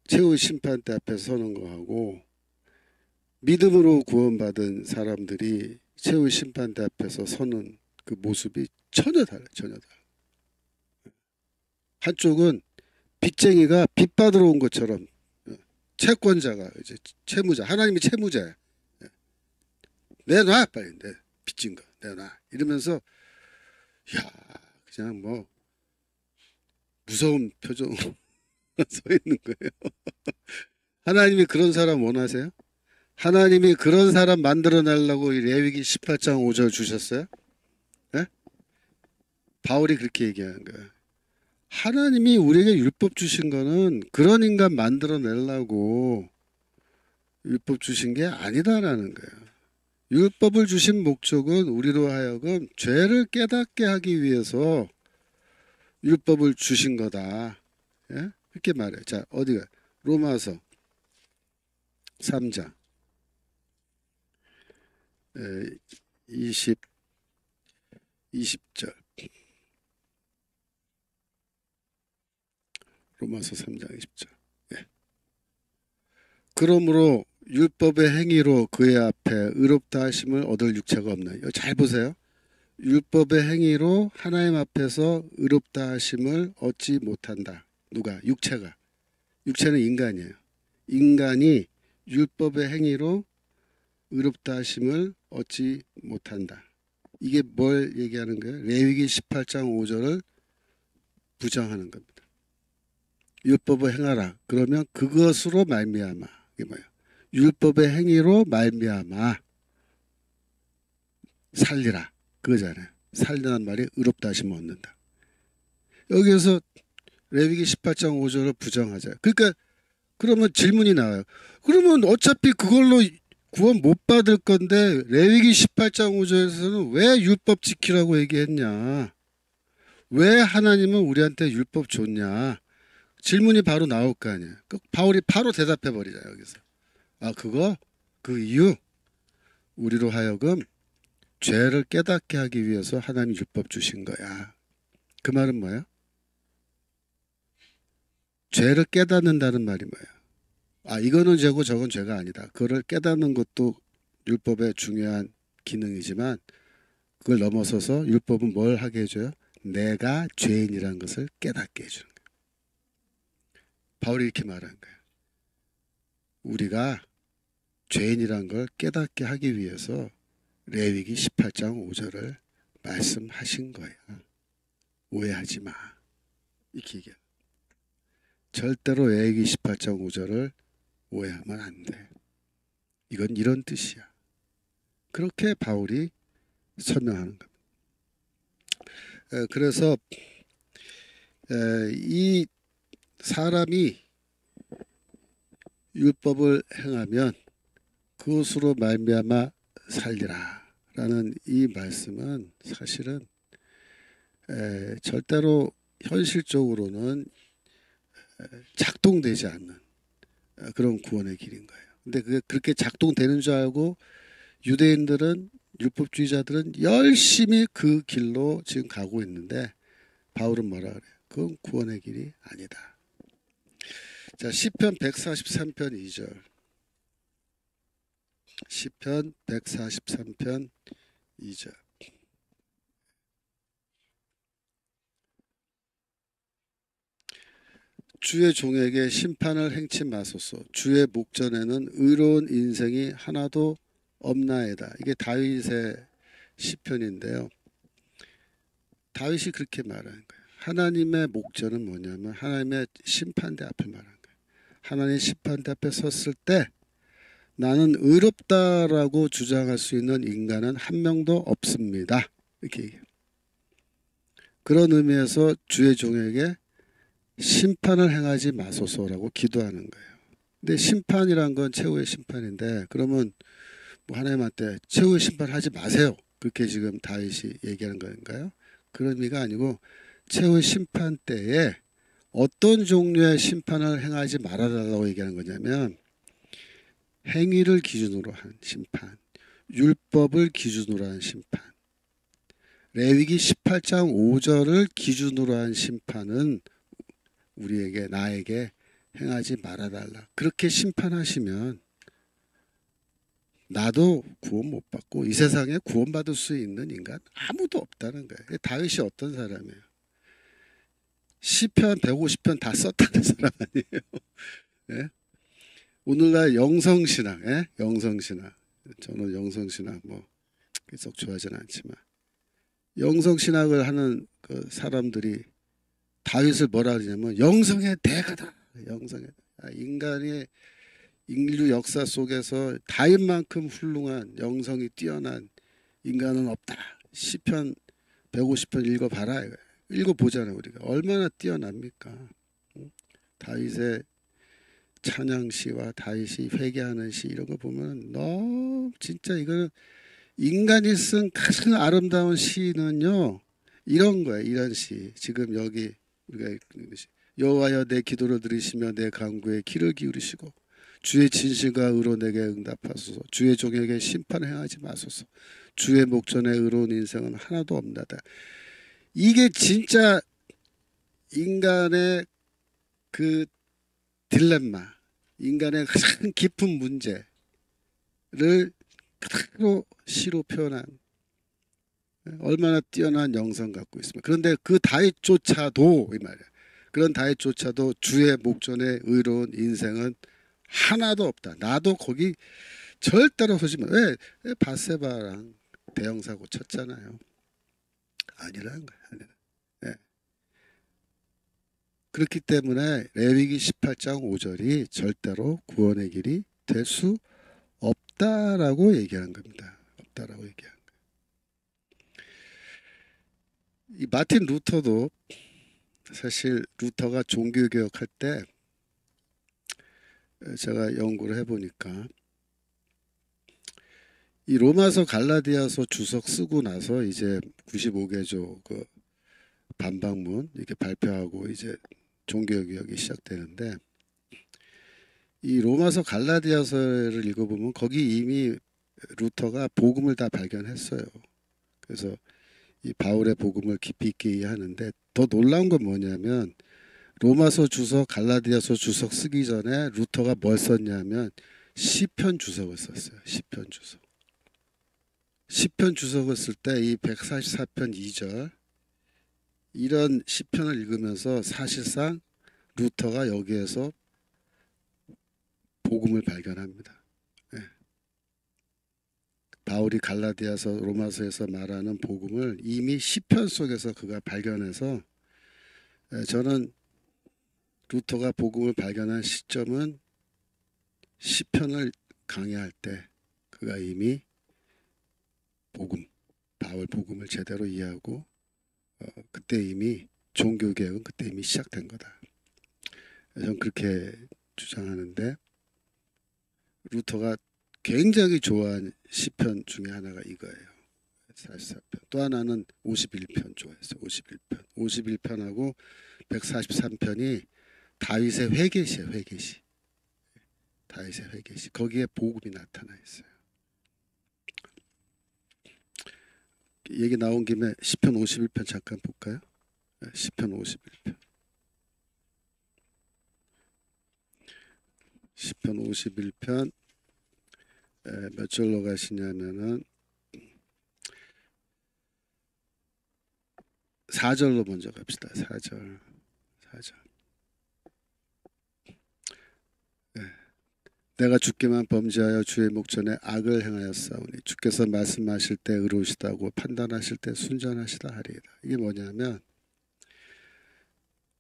최후 심판 때 앞에 서는 거하고 믿음으로 구원받은 사람들이 최후 심판 때 앞에서 서는 그 모습이 전혀 달라요. 전혀 달라요. 한쪽은 빚쟁이가 빚 받으러 온 것처럼 채권자가 이제 채무자, 하나님이 채무자야. 내놔 빨리 내 빚진 거 내놔 이러면서 야 그냥 뭐 무서운 표정으로 서 있는 거예요. 하나님이 그런 사람 원하세요? 하나님이 그런 사람 만들어내려고 레위기 18장 5절 주셨어요? 네? 바울이 그렇게 얘기하는 거예요. 하나님이 우리에게 율법 주신 거는 그런 인간 만들어내려고 율법 주신 게 아니다라는 거예요. 율법을 주신 목적은 우리로 하여금 죄를 깨닫게 하기 위해서 율법을 주신 거다. 예? 이렇게 말해요. 자, 어디가? 로마서 3장 20절. 로마서 3장 20절. 예. 그러므로 율법의 행위로 그의 앞에 의롭다 하심을 얻을 육체가 없나요? 잘 보세요. 율법의 행위로 하나님 앞에서 의롭다 하심을 얻지 못한다. 누가? 육체가. 육체는 인간이에요. 인간이 율법의 행위로 의롭다 하심을 얻지 못한다. 이게 뭘 얘기하는 거예요? 레위기 18장 5절을 부정하는 겁니다. 율법을 행하라. 그러면 그것으로 말미암아. 이게 뭐예요? 율법의 행위로 말미암아 살리라 그거잖아요. 살리라는 말이 의롭다 하시면 얻는다. 여기에서 레위기 18장 5절을 부정하자. 그러니까 그러면 질문이 나와요. 그러면 어차피 그걸로 구원 못 받을 건데 레위기 18장 5절에서는 왜 율법 지키라고 얘기했냐? 왜 하나님은 우리한테 율법 줬냐? 질문이 바로 나올 거 아니에요. 바울이 바로 대답해 버리자 여기서. 아 그거? 그 이유? 우리로 하여금 죄를 깨닫게 하기 위해서 하나님 율법 주신 거야. 그 말은 뭐예요? 죄를 깨닫는다는 말이 뭐예요? 아 이거는 죄고 저건 죄가 아니다. 그거를 깨닫는 것도 율법의 중요한 기능이지만 그걸 넘어서서 율법은 뭘 하게 해줘요? 내가 죄인이라는 것을 깨닫게 해주는 거예요. 바울이 이렇게 말하는 거예요. 우리가 죄인이라는 걸 깨닫게 하기 위해서 레위기 18장 5절을 말씀하신 거야. 오해하지 마. 이렇게 얘기해요. 절대로 레위기 18장 5절을 오해하면 안 돼. 이건 이런 뜻이야. 그렇게 바울이 설명하는 겁니다. 그래서 이 사람이 율법을 행하면 그것으로 말미암아 살리라 라는 이 말씀은 사실은 절대로 현실적으로는 작동되지 않는 그런 구원의 길인 거예요. 근데 그게 그렇게 작동되는 줄 알고 유대인들은 율법주의자들은 열심히 그 길로 지금 가고 있는데 바울은 뭐라 그래요? 그건 구원의 길이 아니다. 자, 시편 143편 2절. 시편 143편 2절. 주의 종에게 심판을 행치 마소서. 주의 목전에는 의로운 인생이 하나도 없나이다. 이게 다윗의 시편인데요. 다윗이 그렇게 말하는 거예요. 하나님의 목전은 뭐냐면 하나님의 심판대 앞을 말하는 거예요. 하나님 심판대 앞에 섰을 때 나는 의롭다라고 주장할 수 있는 인간은 한 명도 없습니다. 이렇게 얘기해요. 그런 의미에서 주의 종에게 심판을 행하지 마소서라고 기도하는 거예요. 근데 심판이란 건 최후의 심판인데 그러면 뭐 하나님한테 최후의 심판하지 마세요. 그렇게 지금 다윗이 얘기하는 건가요? 그런 의미가 아니고 최후의 심판 때에 어떤 종류의 심판을 행하지 말아달라고 얘기하는 거냐면 행위를 기준으로 한 심판, 율법을 기준으로 한 심판, 레위기 18장 5절을 기준으로 한 심판은 우리에게 나에게 행하지 말아달라. 그렇게 심판하시면 나도 구원 못 받고 이 세상에 구원받을 수 있는 인간 아무도 없다는 거예요. 다윗이 어떤 사람이에요? 시편 150편 다 썼다는 사람 아니에요. 예? 오늘날 영성신학, 예? 영성신학. 저는 영성신학 뭐 썩 좋아하지는 않지만 영성신학을 하는 그 사람들이 다윗을 뭐라 그러냐면 영성의 대가다. 영성의 인간의 인류 역사 속에서 다윗만큼 훌륭한 영성이 뛰어난 인간은 없다. 시편 150편 읽어봐라. 읽어보잖아요. 우리가 얼마나 뛰어납니까? 다윗의 찬양시와 다윗이 회개하는 시 이런 거 보면 너무 진짜 이거는 인간이 쓴 가장 아름다운 시는요. 이런 거예요. 이런 시. 지금 여기 우리가 읽는 것이 여호와여 내 기도를 들으시며 내 간구에 귀를 기울이시고 주의 진실과 의로 내게 응답하소서. 주의 종에게 심판을 행하지 마소서. 주의 목전에 의로운 인생은 하나도 없나다. 이게 진짜 인간의 그 딜레마, 인간의 가장 깊은 문제를 그대로 시로 표현한 얼마나 뛰어난 영성 갖고 있습니다. 그런데 그 다윗조차도 이 말이야. 그런 다윗조차도 주의 목전에 의로운 인생은 하나도 없다. 나도 거기 절대로 서지 마. 왜 바세바랑 대형 사고 쳤잖아요. 아니라는 거야. 아니라. 네. 그렇기 때문에 레위기 18장 5절이 절대로 구원의 길이 될 수 없다라고 얘기하는 겁니다. 없다라고 얘기하는 거예요. 이 마틴 루터도 사실 루터가 종교개혁할 때 제가 연구를 해보니까 이 로마서 갈라디아서 주석 쓰고 나서 이제 95개조 그 반박문 이렇게 발표하고 이제 종교개혁이 시작되는데 이 로마서 갈라디아서를 읽어보면 거기 이미 루터가 복음을 다 발견했어요. 그래서 이 바울의 복음을 깊이 있게 이해하는데 더 놀라운 건 뭐냐면 로마서 주석, 갈라디아서 주석 쓰기 전에 루터가 뭘 썼냐면 시편 주석을 썼어요. 시편 주석. 시편 주석을 쓸 때 이 144편 2절 이런 시편을 읽으면서 사실상 루터가 여기에서 복음을 발견합니다. 네. 바울이 갈라디아서 로마서에서 말하는 복음을 이미 시편 속에서 그가 발견해서 저는 루터가 복음을 발견한 시점은 시편을 강의할 때 그가 이미 복음, 바울 복음을 제대로 이해하고 그때 이미 종교개혁은 그때 이미 시작된 거다. 저는 그렇게 주장하는데 루터가 굉장히 좋아하는 시편 중에 하나가 이거예요. 44편. 또 하나는 51편 좋아했어요. 51편. 51편하고 143편이 다윗의 회개시예요. 회개시. 다윗의 회개시. 거기에 복음이 나타나 있어요. 얘기 나온 김에 시편 51편 잠깐 볼까요? 시편 51편. 시편 51편 몇 절로 가시냐면은 4절로 먼저 갑시다. 4절. 4절. 내가 주께만 범죄하여 주의 목전에 악을 행하였사오니 주께서 말씀하실 때 의로우시다고 판단하실 때 순전하시다 하리이다. 이게 뭐냐면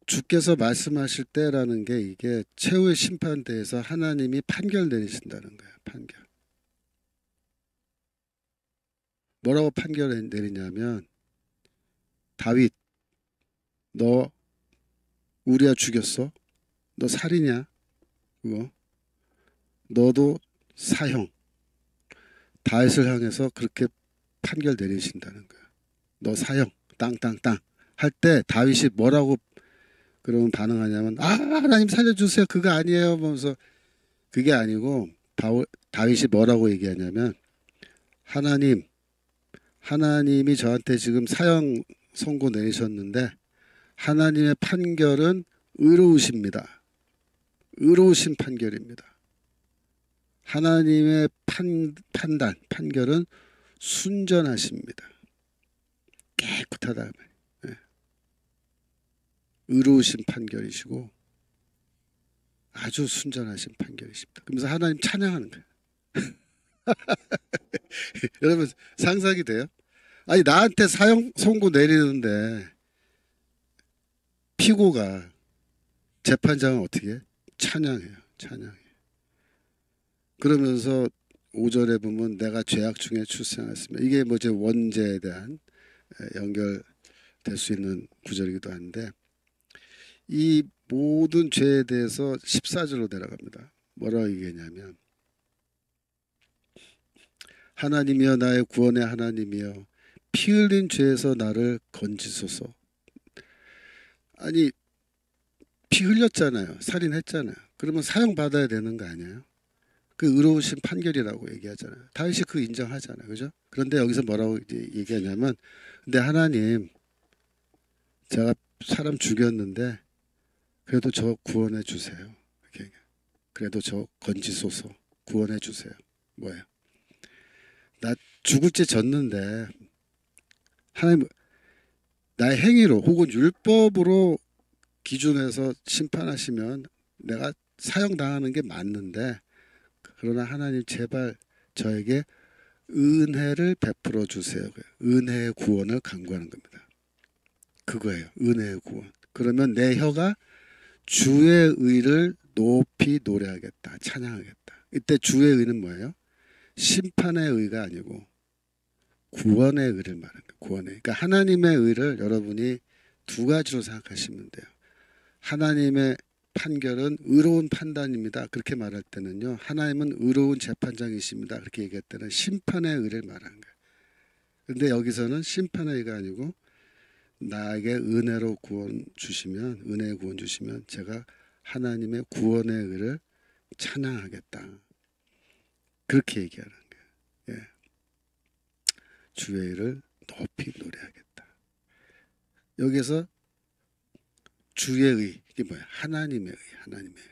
주께서 말씀하실 때라는 게 이게 최후의 심판대에서 하나님이 판결 내리신다는 거예요. 판결. 뭐라고 판결 내리냐면 다윗 너 우리야 죽였어? 너 살이냐? 그거 너도 사형. 다윗을 향해서 그렇게 판결 내리신다는 거야. 너 사형. 땅땅땅. 할 때 다윗이 뭐라고 그러면 반응하냐면 하나님 살려주세요. 그거 아니에요. 하면서 그게 아니고 다윗이 뭐라고 얘기하냐면 하나님이 저한테 지금 사형 선고 내리셨는데 하나님의 판결은 의로우십니다. 의로우신 판결입니다. 하나님의 판결은 순전하십니다. 깨끗하다. 네. 의로우신 판결이시고 아주 순전하신 판결이십니다. 그러면서 하나님 찬양하는 거예요. 여러분 상상이 돼요? 아니 나한테 사형 선고 내리는데 피고가 재판장은 어떻게 해? 찬양해요. 찬양해. 그러면서 5절에 보면 내가 죄악 중에 출생했으며 이게 뭐 제 원죄에 대한 연결될 수 있는 구절이기도 한데 이 모든 죄에 대해서 14절로 내려갑니다. 뭐라고 얘기했냐면 하나님이여 나의 구원의 하나님이여 피 흘린 죄에서 나를 건지소서. 아니 피 흘렸잖아요. 살인했잖아요. 그러면 사형 받아야 되는 거 아니에요? 그 의로우신 판결이라고 얘기하잖아요. 다윗이 그 인정하잖아요. 그죠? 그런데 여기서 뭐라고 얘기하냐면 근데 하나님 제가 사람 죽였는데 그래도 저 구원해 주세요. 이렇게 그래도 저 건지소서 구원해 주세요. 뭐예요? 나 죽을 죄 졌는데 하나님 나의 행위로 혹은 율법으로 기준해서 심판하시면 내가 사형당하는 게 맞는데 그러나 하나님 제발 저에게 은혜를 베풀어 주세요. 은혜의 구원을 간구하는 겁니다. 그거예요. 은혜의 구원. 그러면 내 혀가 주의 의를 높이 노래하겠다. 찬양하겠다. 이때 주의 의는 뭐예요? 심판의 의가 아니고 구원의 의를 말하는 거예요. 구원의. 그러니까 하나님의 의를 여러분이 두 가지로 생각하시면 돼요. 하나님의 판결은 의로운 판단입니다. 그렇게 말할 때는요. 하나님은 의로운 재판장이십니다. 그렇게 얘기할 때는 심판의 의를 말하는 거예요. 근데 여기서는 심판의 의가 아니고 나에게 은혜로 구원 주시면, 은혜의 구원 주시면 제가 하나님의 구원의 의를 찬양하겠다. 그렇게 얘기하는 거예요. 예. 주의 의를 높이 노래하겠다. 여기서 주의 의, 이게 뭐야? 하나님의 의, 하나님의 의.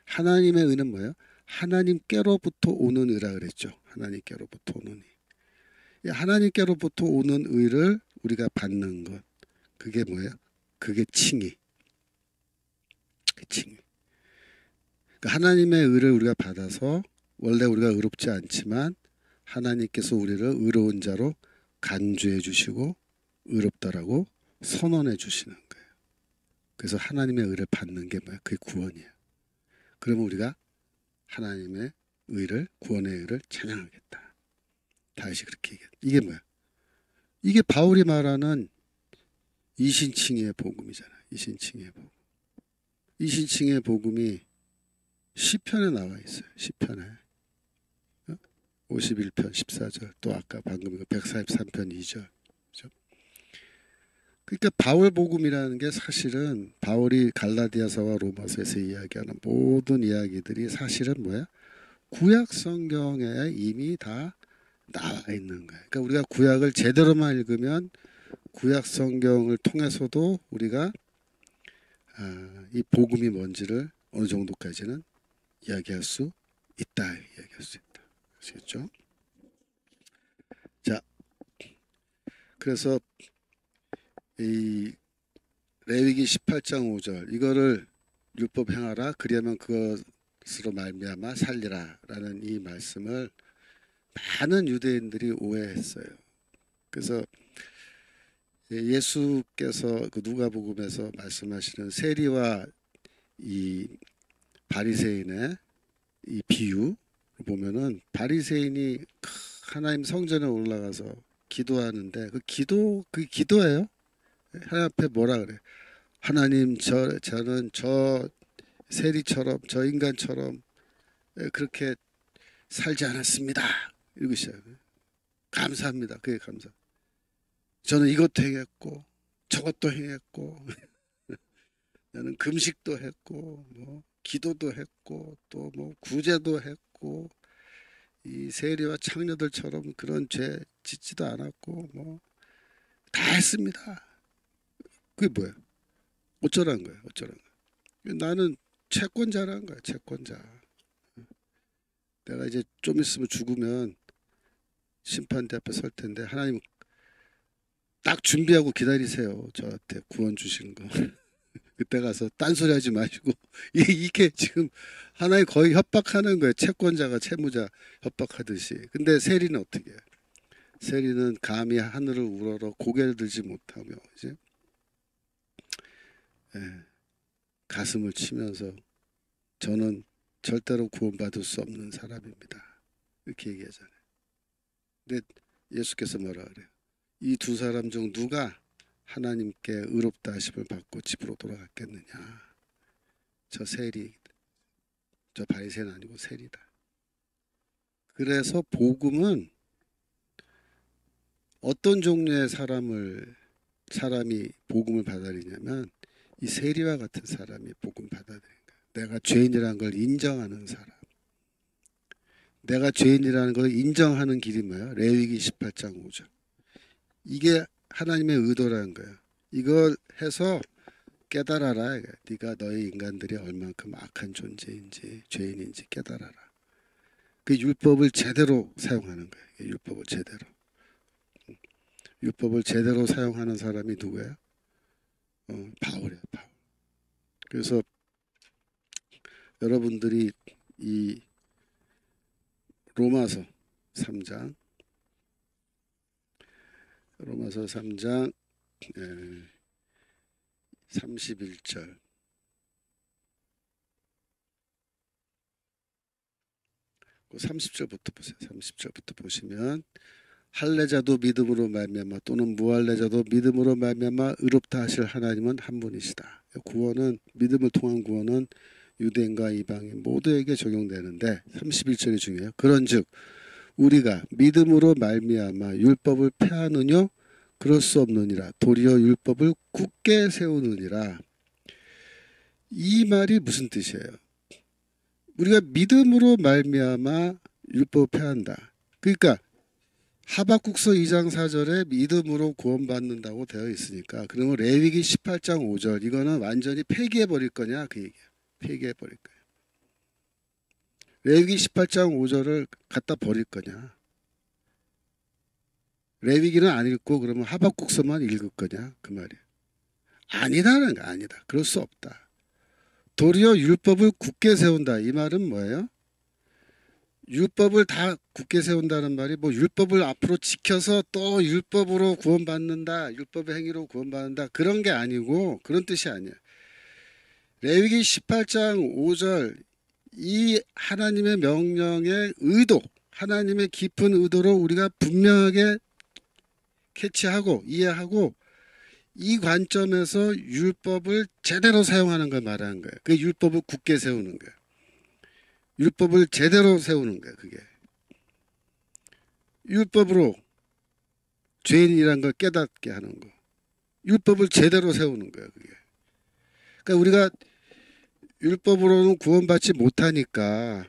하나님의 의는 뭐예요? 하나님께로부터 오는 의라 그랬죠. 하나님께로부터 오는 의. 하나님께로부터 오는 의를 우리가 받는 것. 그게 뭐예요? 그게 칭의. 칭의. 그러니까 하나님의 의를 우리가 받아서 원래 우리가 의롭지 않지만 하나님께서 우리를 의로운 자로 간주해 주시고 의롭다라고 선언해 주시는 거예요. 그래서 하나님의 의를 받는 게 뭐야? 그게 구원이에요. 그러면 우리가 하나님의 의를, 구원의 의를 찬양하겠다. 다시 그렇게 얘기해. 이게 뭐야? 이게 바울이 말하는 이신칭의의 복음이잖아요. 이신칭의의 복음. 이신칭의의 복음이 시편에 나와 있어요. 시편에 51편 14절, 또 아까 방금 143편 2절. 그렇죠? 그러니까 바울 복음이라는 게 사실은 바울이 갈라디아서와 로마서에서 이야기하는 모든 이야기들이 사실은 뭐야? 구약 성경에 이미 다 나와 있는 거예요. 그러니까 우리가 구약을 제대로만 읽으면 구약 성경을 통해서도 우리가 이 복음이 뭔지를 어느 정도까지는 이야기할 수 있다. 이야기할 수 있다. 아시겠죠? 자, 그래서 이 레위기 18장 5절 이거를 율법 행하라 그리하면 그것으로 말미암아 살리라 라는 이 말씀을 많은 유대인들이 오해했어요. 그래서 예수께서 그 누가복음에서 말씀하시는 세리와 이 바리새인의 이 비유 보면은 바리새인이 하나님 성전에 올라가서 기도하는데 그 기도예요. 하나님 앞에 뭐라 그래? 하나님 저는 저 세리처럼 저 인간처럼 그렇게 살지 않았습니다. 이러고 시작해요. 감사합니다. 그게 감사. 저는 이것도 행했고 저것도 행했고 나는 금식도 했고 뭐 기도도 했고 또 뭐 구제도 했고 이 세리와 창녀들처럼 그런 죄 짓지도 않았고 뭐 다 했습니다. 그게 뭐야? 어쩌라는 거야? 어쩌라는 거야? 나는 채권자라는 거야. 채권자. 내가 이제 좀 있으면 죽으면 심판대 앞에 설 텐데 하나님 딱 준비하고 기다리세요. 저한테 구원 주시는 거. 그때 가서 딴소리 하지 마시고 이게 지금 하나님 거의 협박하는 거예요. 채권자가 채무자 협박하듯이. 근데 세리는 어떻게 해요? 세리는 감히 하늘을 우러러 고개를 들지 못하며 이제 가슴을 치면서 저는 절대로 구원받을 수 없는 사람입니다. 이렇게 얘기하잖아요. 근데 예수께서 뭐라 그래요? 이 두 사람 중 누가 하나님께 의롭다 하심을 받고 집으로 돌아갔겠느냐? 저 세리, 저 바리새는 아니고 세리다. 그래서 복음은 어떤 종류의 사람이 복음을 받아들이냐면 이 세리와 같은 사람이 복음 받아들이는 거예요. 내가 죄인이라는 걸 인정하는 사람. 내가 죄인이라는 걸 인정하는 길이 뭐야? 레위기 18장 5절. 이게 하나님의 의도라는 거예요. 이걸 해서 깨달아라. 네가 너희 인간들이 얼만큼 악한 존재인지 죄인인지 깨달아라. 그 율법을 제대로 사용하는 거예요. 율법을 제대로. 율법을 제대로 사용하는 사람이 누구예요? 바울이에요. 바울. 그래서 여러분들이 이 로마서 3장 31절 30절부터 보세요. 30절부터 보시면 할례자도 믿음으로 말미암아 또는 무할례자도 믿음으로 말미암아 의롭다 하실 하나님은 한 분이시다. 구원은 믿음을 통한 구원은 유대인과 이방인 모두에게 적용되는데 31절이 중요해요. 그런즉 우리가 믿음으로 말미암아 율법을 폐하느뇨 그럴 수 없느니라. 도리어 율법을 굳게 세우느니라. 이 말이 무슨 뜻이에요? 우리가 믿음으로 말미암아 율법을 폐한다. 그러니까 하박국서 2장 4절에 믿음으로 구원받는다고 되어 있으니까 그러면 레위기 18장 5절 이거는 완전히 폐기해 버릴 거냐 그 얘기야. 폐기해 버릴 거야. 레위기 18장 5절을 갖다 버릴 거냐. 레위기는 안 읽고 그러면 하박국서만 읽을 거냐 그 말이야. 아니다는 거 아니다. 그럴 수 없다. 도리어 율법을 굳게 세운다. 이 말은 뭐예요? 율법을 다 굳게 세운다는 말이 뭐 율법을 앞으로 지켜서 또 율법으로 구원받는다. 율법의 행위로 구원받는다. 그런 게 아니고 그런 뜻이 아니야. 레위기 18장 5절 이 하나님의 명령의 의도 하나님의 깊은 의도로 우리가 분명하게 캐치하고 이해하고 이 관점에서 율법을 제대로 사용하는 걸 말하는 거예요. 그 율법을 굳게 세우는 거예요. 율법을 제대로 세우는 거예요. 그게 율법으로 죄인이란 걸 깨닫게 하는 거. 율법을 제대로 세우는 거예요. 그게. 그러니까 우리가 율법으로는 구원받지 못하니까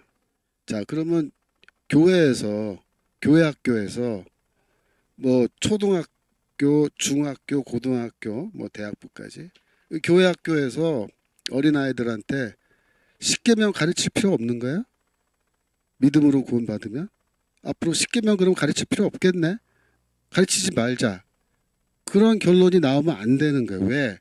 자 그러면 교회에서 교회 학교에서 뭐 초등학교, 중학교, 고등학교, 뭐 대학부까지 교회 학교에서 어린아이들한테 십계명 가르칠 필요 없는 거야? 믿음으로 구원받으면? 앞으로 십계명 그럼 가르칠 필요 없겠네? 가르치지 말자. 그런 결론이 나오면 안 되는 거야. 왜?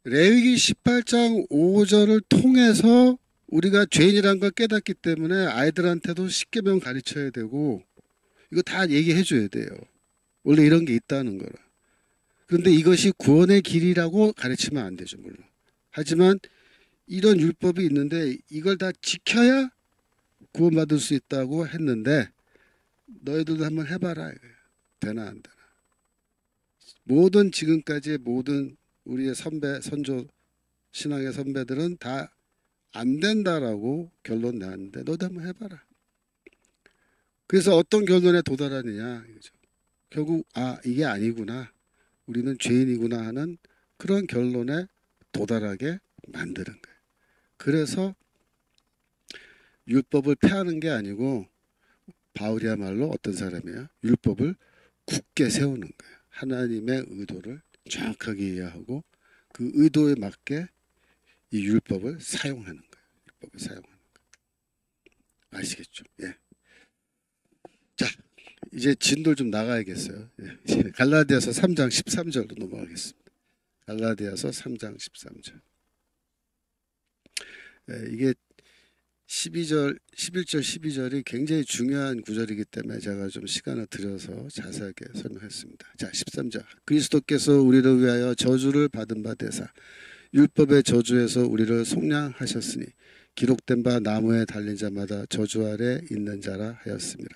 레위기 18장 5절을 통해서 우리가 죄인이란 걸 깨닫기 때문에 아이들한테도 십계명 가르쳐야 되고 이거 다 얘기해 줘야 돼요. 원래 이런 게 있다는 거라. 그런데 이것이 구원의 길이라고 가르치면 안 되죠. 물론. 하지만 이런 율법이 있는데 이걸 다 지켜야 구원받을 수 있다고 했는데 너희들도 한번 해봐라. 되나 안 되나. 모든 지금까지의 모든 우리의 선배, 선조, 신앙의 선배들은 다 안 된다라고 결론 내왔는데 너도 한번 해봐라. 그래서 어떤 결론에 도달하느냐. 결국 이게 아니구나. 우리는 죄인이구나 하는 그런 결론에 도달하게 만드는 거예요. 그래서 율법을 폐하는 게 아니고 바울이야말로 어떤 사람이야? 율법을 굳게 세우는 거예요. 하나님의 의도를 정확하게 이해하고 그 의도에 맞게 이 율법을 사용하는 거예요. 율법을 사용하는 거예요. 아시겠죠? 예. 자, 이제 진도 좀 나가야겠어요. 예. 이제 갈라디아서 3장 13절로 넘어가겠습니다. 갈라디아서 3장 13절. 예, 이게 11절 12절이 굉장히 중요한 구절이기 때문에 제가 좀 시간을 들여서 자세하게 설명했습니다. 자, 13절. 그리스도께서 우리를 위하여 저주를 받은 바 되사 율법의 저주에서 우리를 속량하셨으니 기록된 바 나무에 달린 자마다 저주 아래 있는 자라 하였습니다.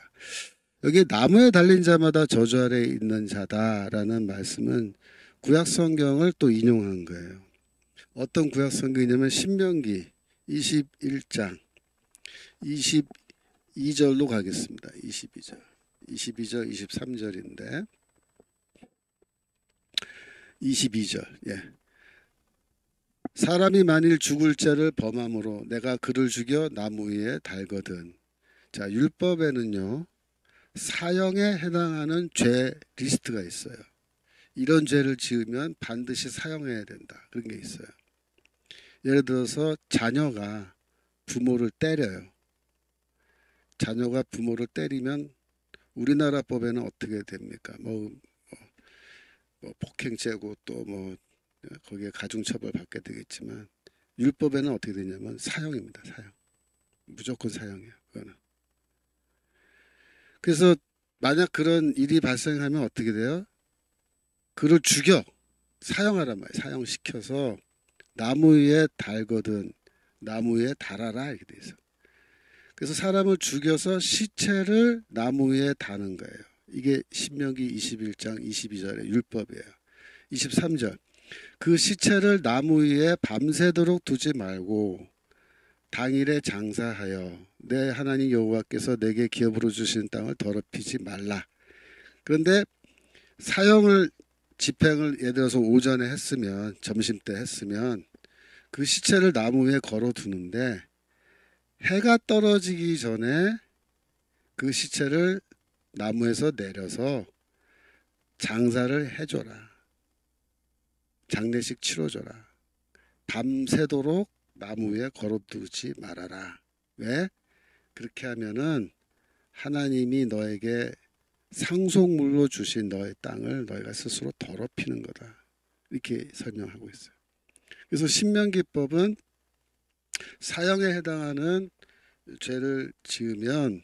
여기 나무에 달린 자마다 저주 아래 있는 자다라는 말씀은 구약 성경을 또 인용한 거예요. 어떤 구약 성경이냐면 신명기 21장 22절로 가겠습니다. 22절, 23절인데 22절. 예. 사람이 만일 죽을 죄를 범함으로 내가 그를 죽여 나무 위에 달거든. 자, 율법에는요. 사형에 해당하는 죄 리스트가 있어요. 이런 죄를 지으면 반드시 사형해야 된다. 그런 게 있어요. 예를 들어서 자녀가 부모를 때려요. 자녀가 부모를 때리면 우리나라 법에는 어떻게 됩니까? 뭐 폭행죄고 또 뭐 거기에 가중처벌 받게 되겠지만 율법에는 어떻게 되냐면 사형입니다. 사형. 무조건 사형이에요. 그거는. 그래서 만약 그런 일이 발생하면 어떻게 돼요? 그를 죽여 사형하란 말이에요. 사형시켜서 나무 위에 달거든. 나무 위에 달아라 이렇게 돼 있어. 그래서 사람을 죽여서 시체를 나무 위에 다는 거예요. 이게 신명기 21장 22절의 율법이에요. 23절. 그 시체를 나무 위에 밤새도록 두지 말고 당일에 장사하여 내 하나님 여호와께서 내게 기업으로 주신 땅을 더럽히지 말라. 그런데 사형을 집행을 예를 들어서 오전에 했으면 점심때 했으면 그 시체를 나무 위에 걸어 두는데 해가 떨어지기 전에 그 시체를 나무에서 내려서 장사를 해줘라. 장례식 치러줘라. 밤새도록 나무 위에 걸어두지 말아라. 왜? 그렇게 하면은 하나님이 너에게 상속물로 주신 너의 땅을 너희가 스스로 더럽히는 거다. 이렇게 설명하고 있어요. 그래서 신명기법은 사형에 해당하는 죄를 지으면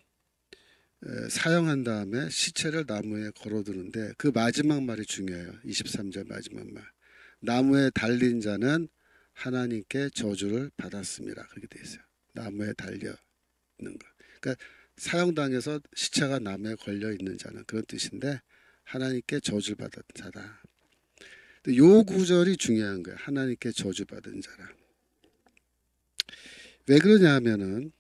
사형한 다음에 시체를 나무에 걸어두는데 그 마지막 말이 중요해요. 23절 마지막 말. 나무에 달린 자는 하나님께 저주를 받았습니다. 그렇게 돼 있어요. 나무에 달려 있는 거. 그러니까 사형당해서 시체가 나무에 걸려 있는 자는 그런 뜻인데 하나님께 저주를 받은 자다. 요 구절이 중요한 거예요. 하나님께 저주받은 자라. 왜 그러냐 하면은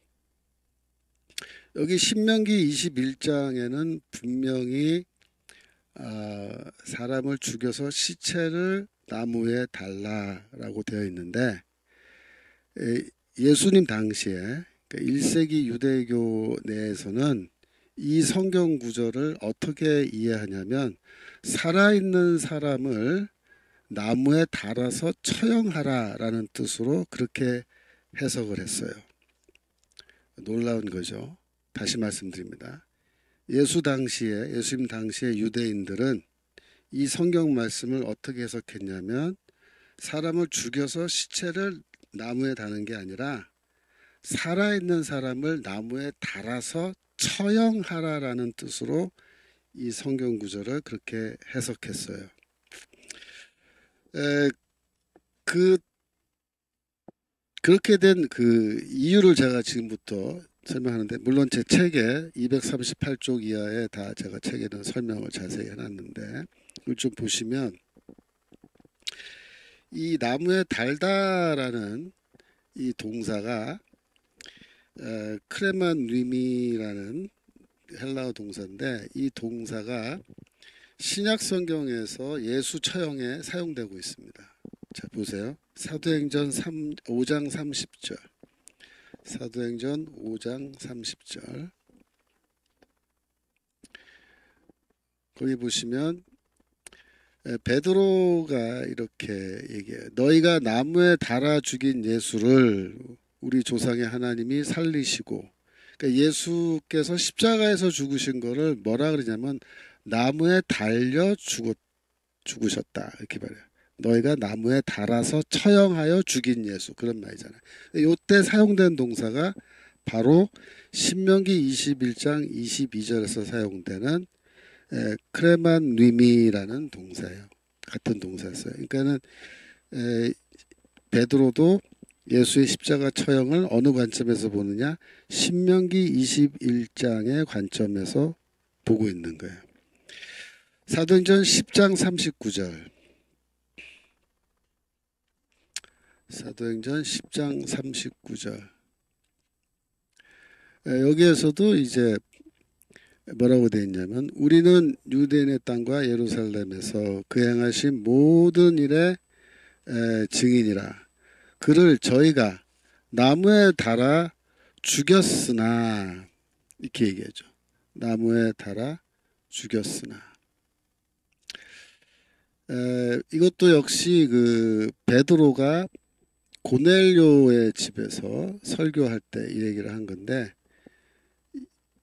여기 신명기 21장에는 분명히 사람을 죽여서 시체를 나무에 달라라고 되어 있는데 예수님 당시에 1세기 유대교 내에서는 이 성경 구절을 어떻게 이해하냐면 살아있는 사람을 나무에 달아서 처형하라라는 뜻으로 그렇게 해석을 했어요. 놀라운 거죠. 다시 말씀드립니다. 예수님 당시의 유대인들은 이 성경 말씀을 어떻게 해석했냐면 사람을 죽여서 시체를 나무에 다는 게 아니라 살아있는 사람을 나무에 달아서 처형하라라는 뜻으로 이 성경 구절을 그렇게 해석했어요. 그렇게 된 그 이유를 제가 지금부터 설명하는데 물론 제 책에 238쪽 이하에 다 제가 책에는 설명을 자세히 해놨는데 이걸 좀 보시면 이 나무에 달다라는 이 동사가 크레만 리미라는 헬라어 동사인데 이 동사가 신약 성경에서 예수 처형에 사용되고 있습니다. 자 보세요. 사도행전 5장 30절. 사도행전 5장 30절. 거기 보시면 베드로가 이렇게 얘기해요. 너희가 나무에 달아 죽인 예수를 우리 조상의 하나님이 살리시고, 그러니까 예수께서 십자가에서 죽으신 거를 뭐라 그러냐면 나무에 달려 죽으셨다 이렇게 말해요. 너희가 나무에 달아서 처형하여 죽인 예수 그런 말이잖아요. 이때 사용된 동사가 바로 신명기 21장 22절에서 사용되는 크레만 리미라는 동사예요. 같은 동사였어요. 그러니까는 베드로도 예수의 십자가 처형을 어느 관점에서 보느냐? 신명기 21장의 관점에서 보고 있는 거예요. 사도행전 10장 39절. 사도행전 10장 39절. 여기에서도 이제 뭐라고 되어 있냐면 우리는 유대인의 땅과 예루살렘에서 그 행하신 모든 일의 증인이라. 그를 저희가 나무에 달아 죽였으나 이렇게 얘기하죠. 나무에 달아 죽였으나. 이것도 역시 그 베드로가 고넬료의 집에서 설교할 때 이 얘기를 한 건데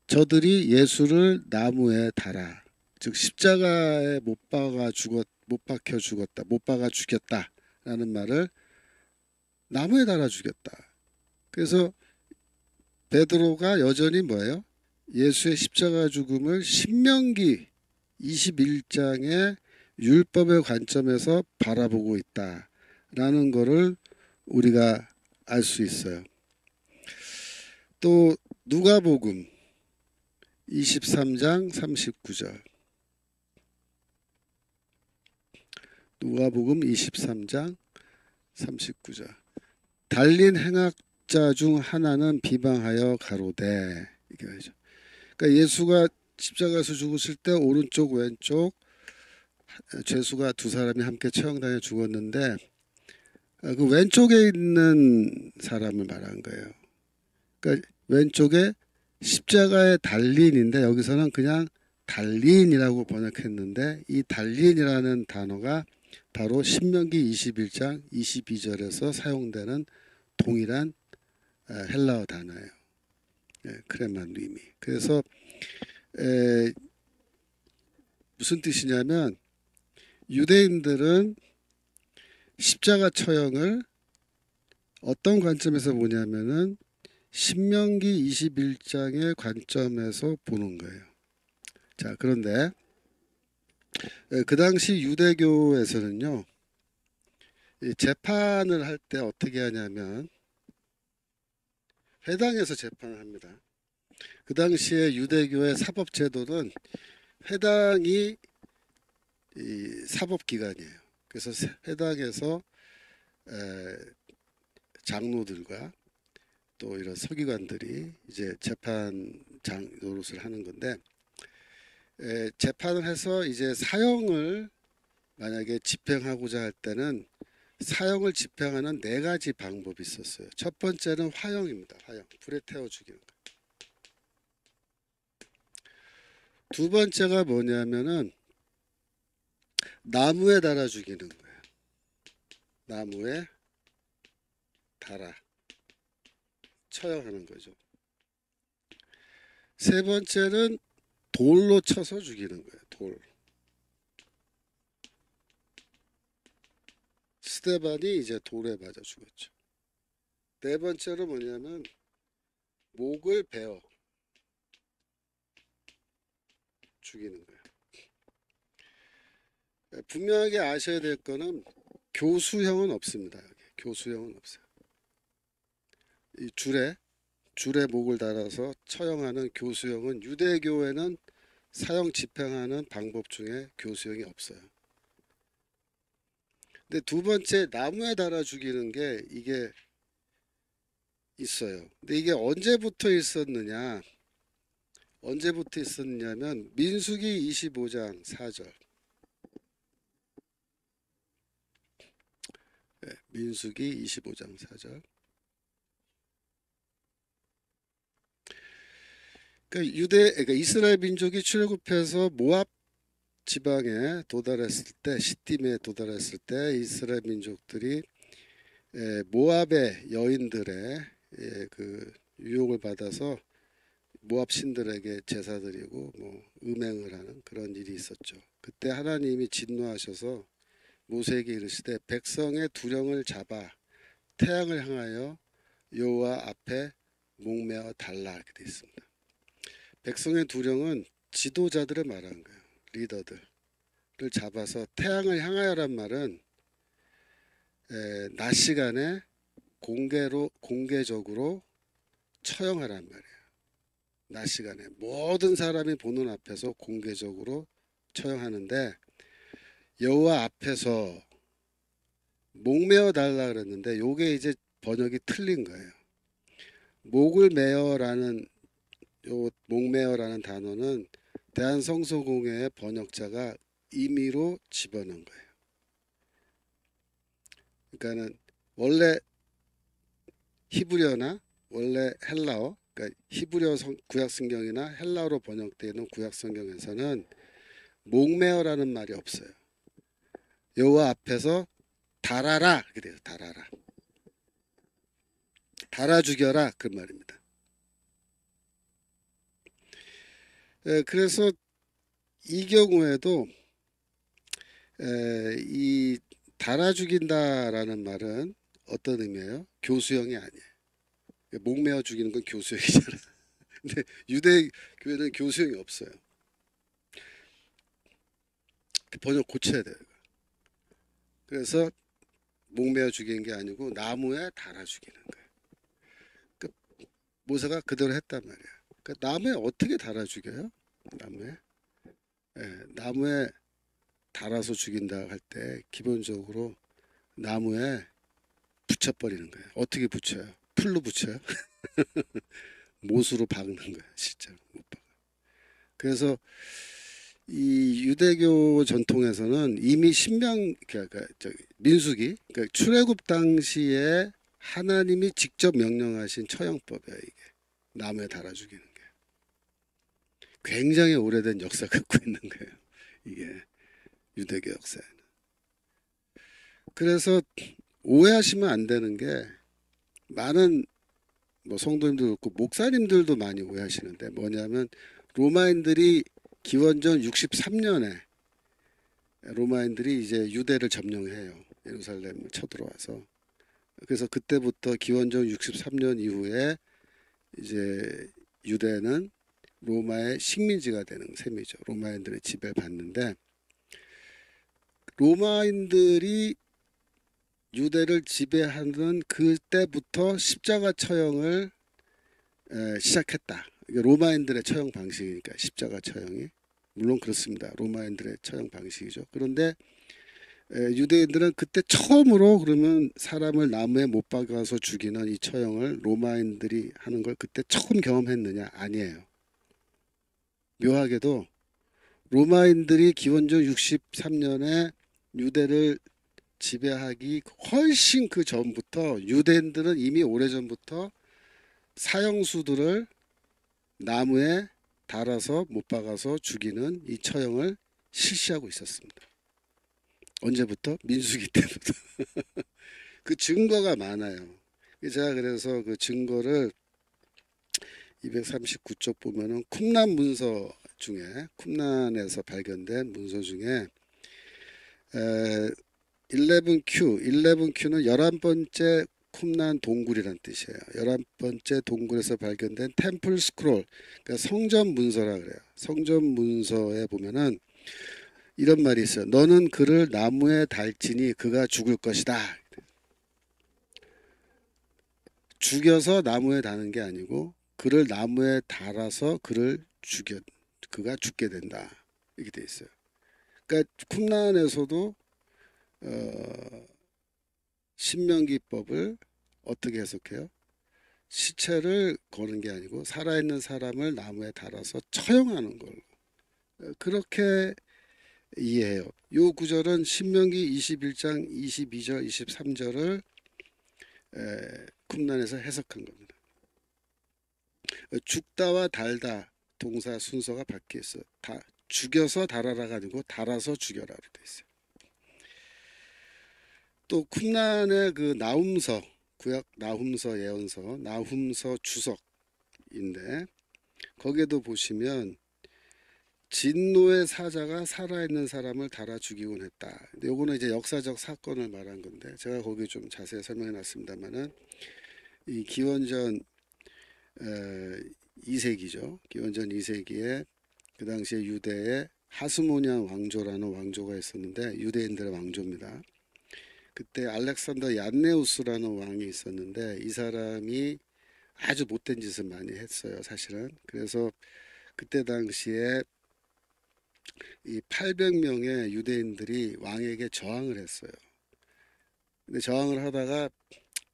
저들이 예수를 나무에 달아 즉 십자가에 못 박혀 죽었다 못 박아 죽였다라는 말을 나무에 달아 죽였다. 그래서 베드로가 여전히 뭐예요? 예수의 십자가 죽음을 신명기 21장의 율법의 관점에서 바라보고 있다라는 것을 우리가 알 수 있어요. 또 누가복음 23장 39절. 누가복음 23장 39절. 달린 행악자 중 하나는 비방하여 가로되, 이렇게 하죠. 그러니까 예수가 십자가에서 죽으실 때 오른쪽 왼쪽 죄수가 두 사람이 함께 처형당해 죽었는데 그 왼쪽에 있는 사람을 말한 거예요. 그러니까 왼쪽에 십자가에 달린인데 여기서는 그냥 달린이라고 번역했는데 이 달린이라는 단어가 바로 신명기 21장 22절에서 사용되는 동일한 헬라어 단어예요. 크레만림이. 그래서 무슨 뜻이냐면 유대인들은 십자가 처형을 어떤 관점에서 보냐면은 신명기 21장의 관점에서 보는 거예요. 자, 그런데 그 당시 유대교에서는요, 이 재판을 할 때 어떻게 하냐면 회당에서 재판을 합니다. 그 당시에 유대교의 사법제도는 회당이 이 사법기관이에요. 그래서 회당에서 장로들과 또 이런 서기관들이 이제 재판장 노릇을 하는 건데, 재판을 해서 이제 사형을 만약에 집행하고자 할 때는 사형을 집행하는 네 가지 방법이 있었어요. 첫 번째는 화형입니다. 화형. 불에 태워 죽이는 거. 두 번째가 뭐냐면은 나무에 달아 죽이는 거예요. 나무에 달아 처형하는 거죠. 세 번째는 돌로 쳐서 죽이는 거예요. 돌. 스데반이 이제 돌에 맞아 죽었죠. 네 번째로 뭐냐면 목을 베어 죽이는 거예요. 분명하게 아셔야 될 거는 교수형은 없습니다. 여기. 교수형은 없어요. 이 줄에 목을 달아서 처형하는 교수형은 유대교에는 사형 집행하는 방법 중에 교수형이 없어요. 근데 두 번째 나무에 달아 죽이는 게 이게 있어요. 근데 이게 언제부터 있었느냐면 민수기 25장 4절. 민수기 25장 4절. 그러니까 이스라엘 민족이 출애굽해서 모압 지방에 도달했을 때, 시딤에 도달했을 때 이스라엘 민족들이 모압의 여인들의 그 유혹을 받아서 모압 신들에게 제사 드리고 뭐 음행을 하는 그런 일이 있었죠. 그때 하나님이 진노하셔서 모세에게 이르시되 백성의 두령을 잡아 태양을 향하여 여호와 앞에 목매어 달라, 이렇게 되어 있습니다. 백성의 두령은 지도자들을 말하는 거예요. 리더들을 잡아서 태양을 향하여란 말은 낮 시간에 공개적으로 처형하란 말이에요. 낮 시간에 모든 사람이 보는 앞에서 공개적으로 처형하는데 여호와 앞에서 목매어 달라 그랬는데 요게 이제 번역이 틀린 거예요. 목을 매어라는 요 목매어라는 단어는 대한성서공회의 번역자가 임의로 집어넣은 거예요. 그러니까는 원래 히브리어나 원래 헬라어, 그러니까 히브리어 구약성경이나 헬라어로 번역되어 있는 구약성경에서는 목매어라는 말이 없어요. 여호와 앞에서 달아라, 이렇게 돼요. 달아라. 달아 죽여라, 그 말입니다. 그래서 이 경우에도 이 달아 죽인다라는 말은 어떤 의미예요? 교수형이 아니에요. 목매어 죽이는 건 교수형이잖아요. 근데 유대교회는 교수형이 없어요. 번역 고쳐야 돼요. 그래서 목매어 죽이는 게 아니고 나무에 달아 죽이는 거예요. 그러니까 모세가 그대로 했단 말이에요. 그러니까 나무에 어떻게 달아 죽여요? 나무에 달아서 죽인다 할 때 기본적으로 나무에 붙여버리는 거예요. 어떻게 붙여요? 풀로 붙여요? 못으로 박는 거예요. 실제로 못 박아요. 그래서 이 유대교 전통에서는 이미 그러니까 민수기, 그러니까 출애굽 당시에 하나님이 직접 명령하신 처형법이에요. 이게 나무에 달아 죽이는 게 굉장히 오래된 역사 갖고 있는 거예요. 이게 유대교 역사에는. 그래서 오해하시면 안 되는 게 많은 뭐 성도님도 그렇고 목사님들도 많이 오해하시는데 뭐냐면 로마인들이 기원전 63년에 로마인들이 이제 유대를 점령해요. 예루살렘을 쳐들어와서. 그래서 그때부터 기원전 63년 이후에 이제 유대는 로마의 식민지가 되는 셈이죠. 로마인들의 지배를 받는데 로마인들이 유대를 지배하는 그때부터 십자가 처형을 시작했다. 이게 로마인들의 처형 방식이니까 십자가 처형이 물론 그렇습니다. 로마인들의 처형 방식이죠. 그런데 유대인들은 그때 처음으로 그러면 사람을 나무에 못 박아서 죽이는 이 처형을 로마인들이 하는 걸 그때 처음 경험했느냐? 아니에요. 묘하게도 로마인들이 기원전 63년에 유대를 지배하기 훨씬 그 전부터 유대인들은 이미 오래전부터 사형수들을 나무에 달아서 못 박아서 죽이는 이 처형을 실시하고 있었습니다. 언제부터? 민수기 때부터. 그 증거가 많아요. 제가 그래서 그 증거를 239쪽 보면은 쿰란 문서 중에 쿰란에서 발견된 문서 중에 11Q는 11번째 쿰란 동굴이란 뜻이에요. 11번째 동굴에서 발견된 템플 스크롤, 그러니까 성전 문서라 그래요. 성전 문서에 보면은 이런 말이 있어요. 너는 그를 나무에 달지니 그가 죽을 것이다. 죽여서 나무에 다는 게 아니고 그를 나무에 달아서 그가 죽게 된다. 이렇게 돼 있어요. 그러니까 쿰란에서도 신명기법을 어떻게 해석해요? 시체를 거는 게 아니고 살아있는 사람을 나무에 달아서 처형하는 걸로 그렇게 이해해요. 요 구절은 신명기 21장 22절 23절을 쿰란에서 해석한 겁니다. 죽다와 달다 동사 순서가 바뀌어 있어요. 죽여서 달아라가 아니고 달아서 죽여라로 돼 있어요. 또 쿰란의 그 나훔서, 구약 나훔서 예언서, 나훔서 주석인데 거기에도 보시면 진노의 사자가 살아있는 사람을 달아 죽이곤 했다. 근데 요거는 이제 역사적 사건을 말한 건데 제가 거기 좀 자세히 설명해 놨습니다만은 이 기원전 2세기죠. 기원전 2세기에 그 당시에 유대에 하스모니안 왕조라는 왕조가 있었는데 유대인들의 왕조입니다. 그때 알렉산더 얀네우스라는 왕이 있었는데 이 사람이 아주 못된 짓을 많이 했어요. 사실은. 그래서 그때 당시에 이 800명의 유대인들이 왕에게 저항을 했어요. 근데 저항을 하다가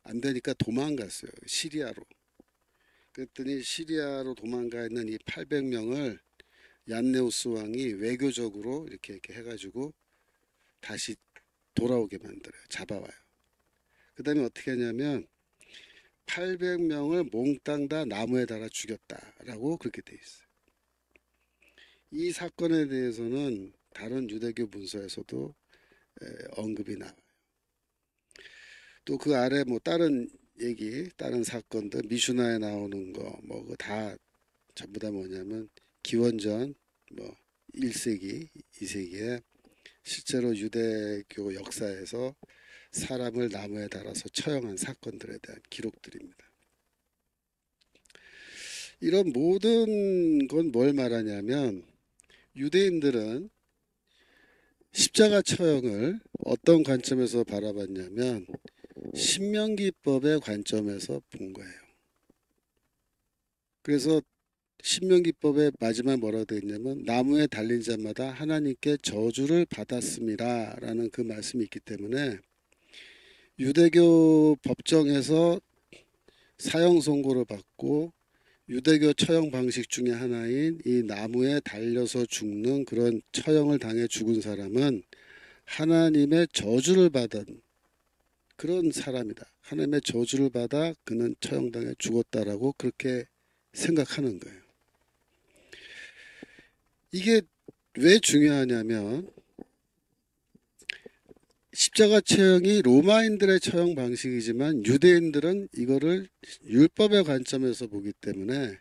안 되니까 도망갔어요. 시리아로. 그랬더니 시리아로 도망가 있는 이 800명을 얀네우스 왕이 외교적으로 이렇게 해가지고 다시 돌아오게 만들어요. 잡아와요. 그 다음에 어떻게 하냐면 800명을 몽땅 다 나무에 달아 죽였다라고 그렇게 돼 있어요. 이 사건에 대해서는 다른 유대교 문서에서도 언급이 나와요. 또 그 아래 뭐 다른 얘기, 다른 사건들 미슈나에 나오는 거 뭐 다 전부 다 뭐냐면 기원전 뭐 1세기, 2세기에 실제로 유대교 역사에서 사람을 나무에 달아서 처형한 사건들에 대한 기록들입니다. 이런 모든 건 뭘 말하냐면 유대인들은 십자가 처형을 어떤 관점에서 바라봤냐면 신명기법의 관점에서 본 거예요. 그래서 신명기법의 마지막에 뭐라고 되어 있냐면 나무에 달린 자마다 하나님께 저주를 받았습니다 라는 그 말씀이 있기 때문에 유대교 법정에서 사형 선고를 받고 유대교 처형 방식 중에 하나인 이 나무에 달려서 죽는 그런 처형을 당해 죽은 사람은 하나님의 저주를 받은 그런 사람이다. 하나님의 저주를 받아 그는 처형당해 죽었다라고 그렇게 생각하는 거예요. 이게 왜 중요하냐면 십자가 처형이 로마인들의 처형 방식이지만 유대인들은 이거를 율법의 관점에서 보기 때문에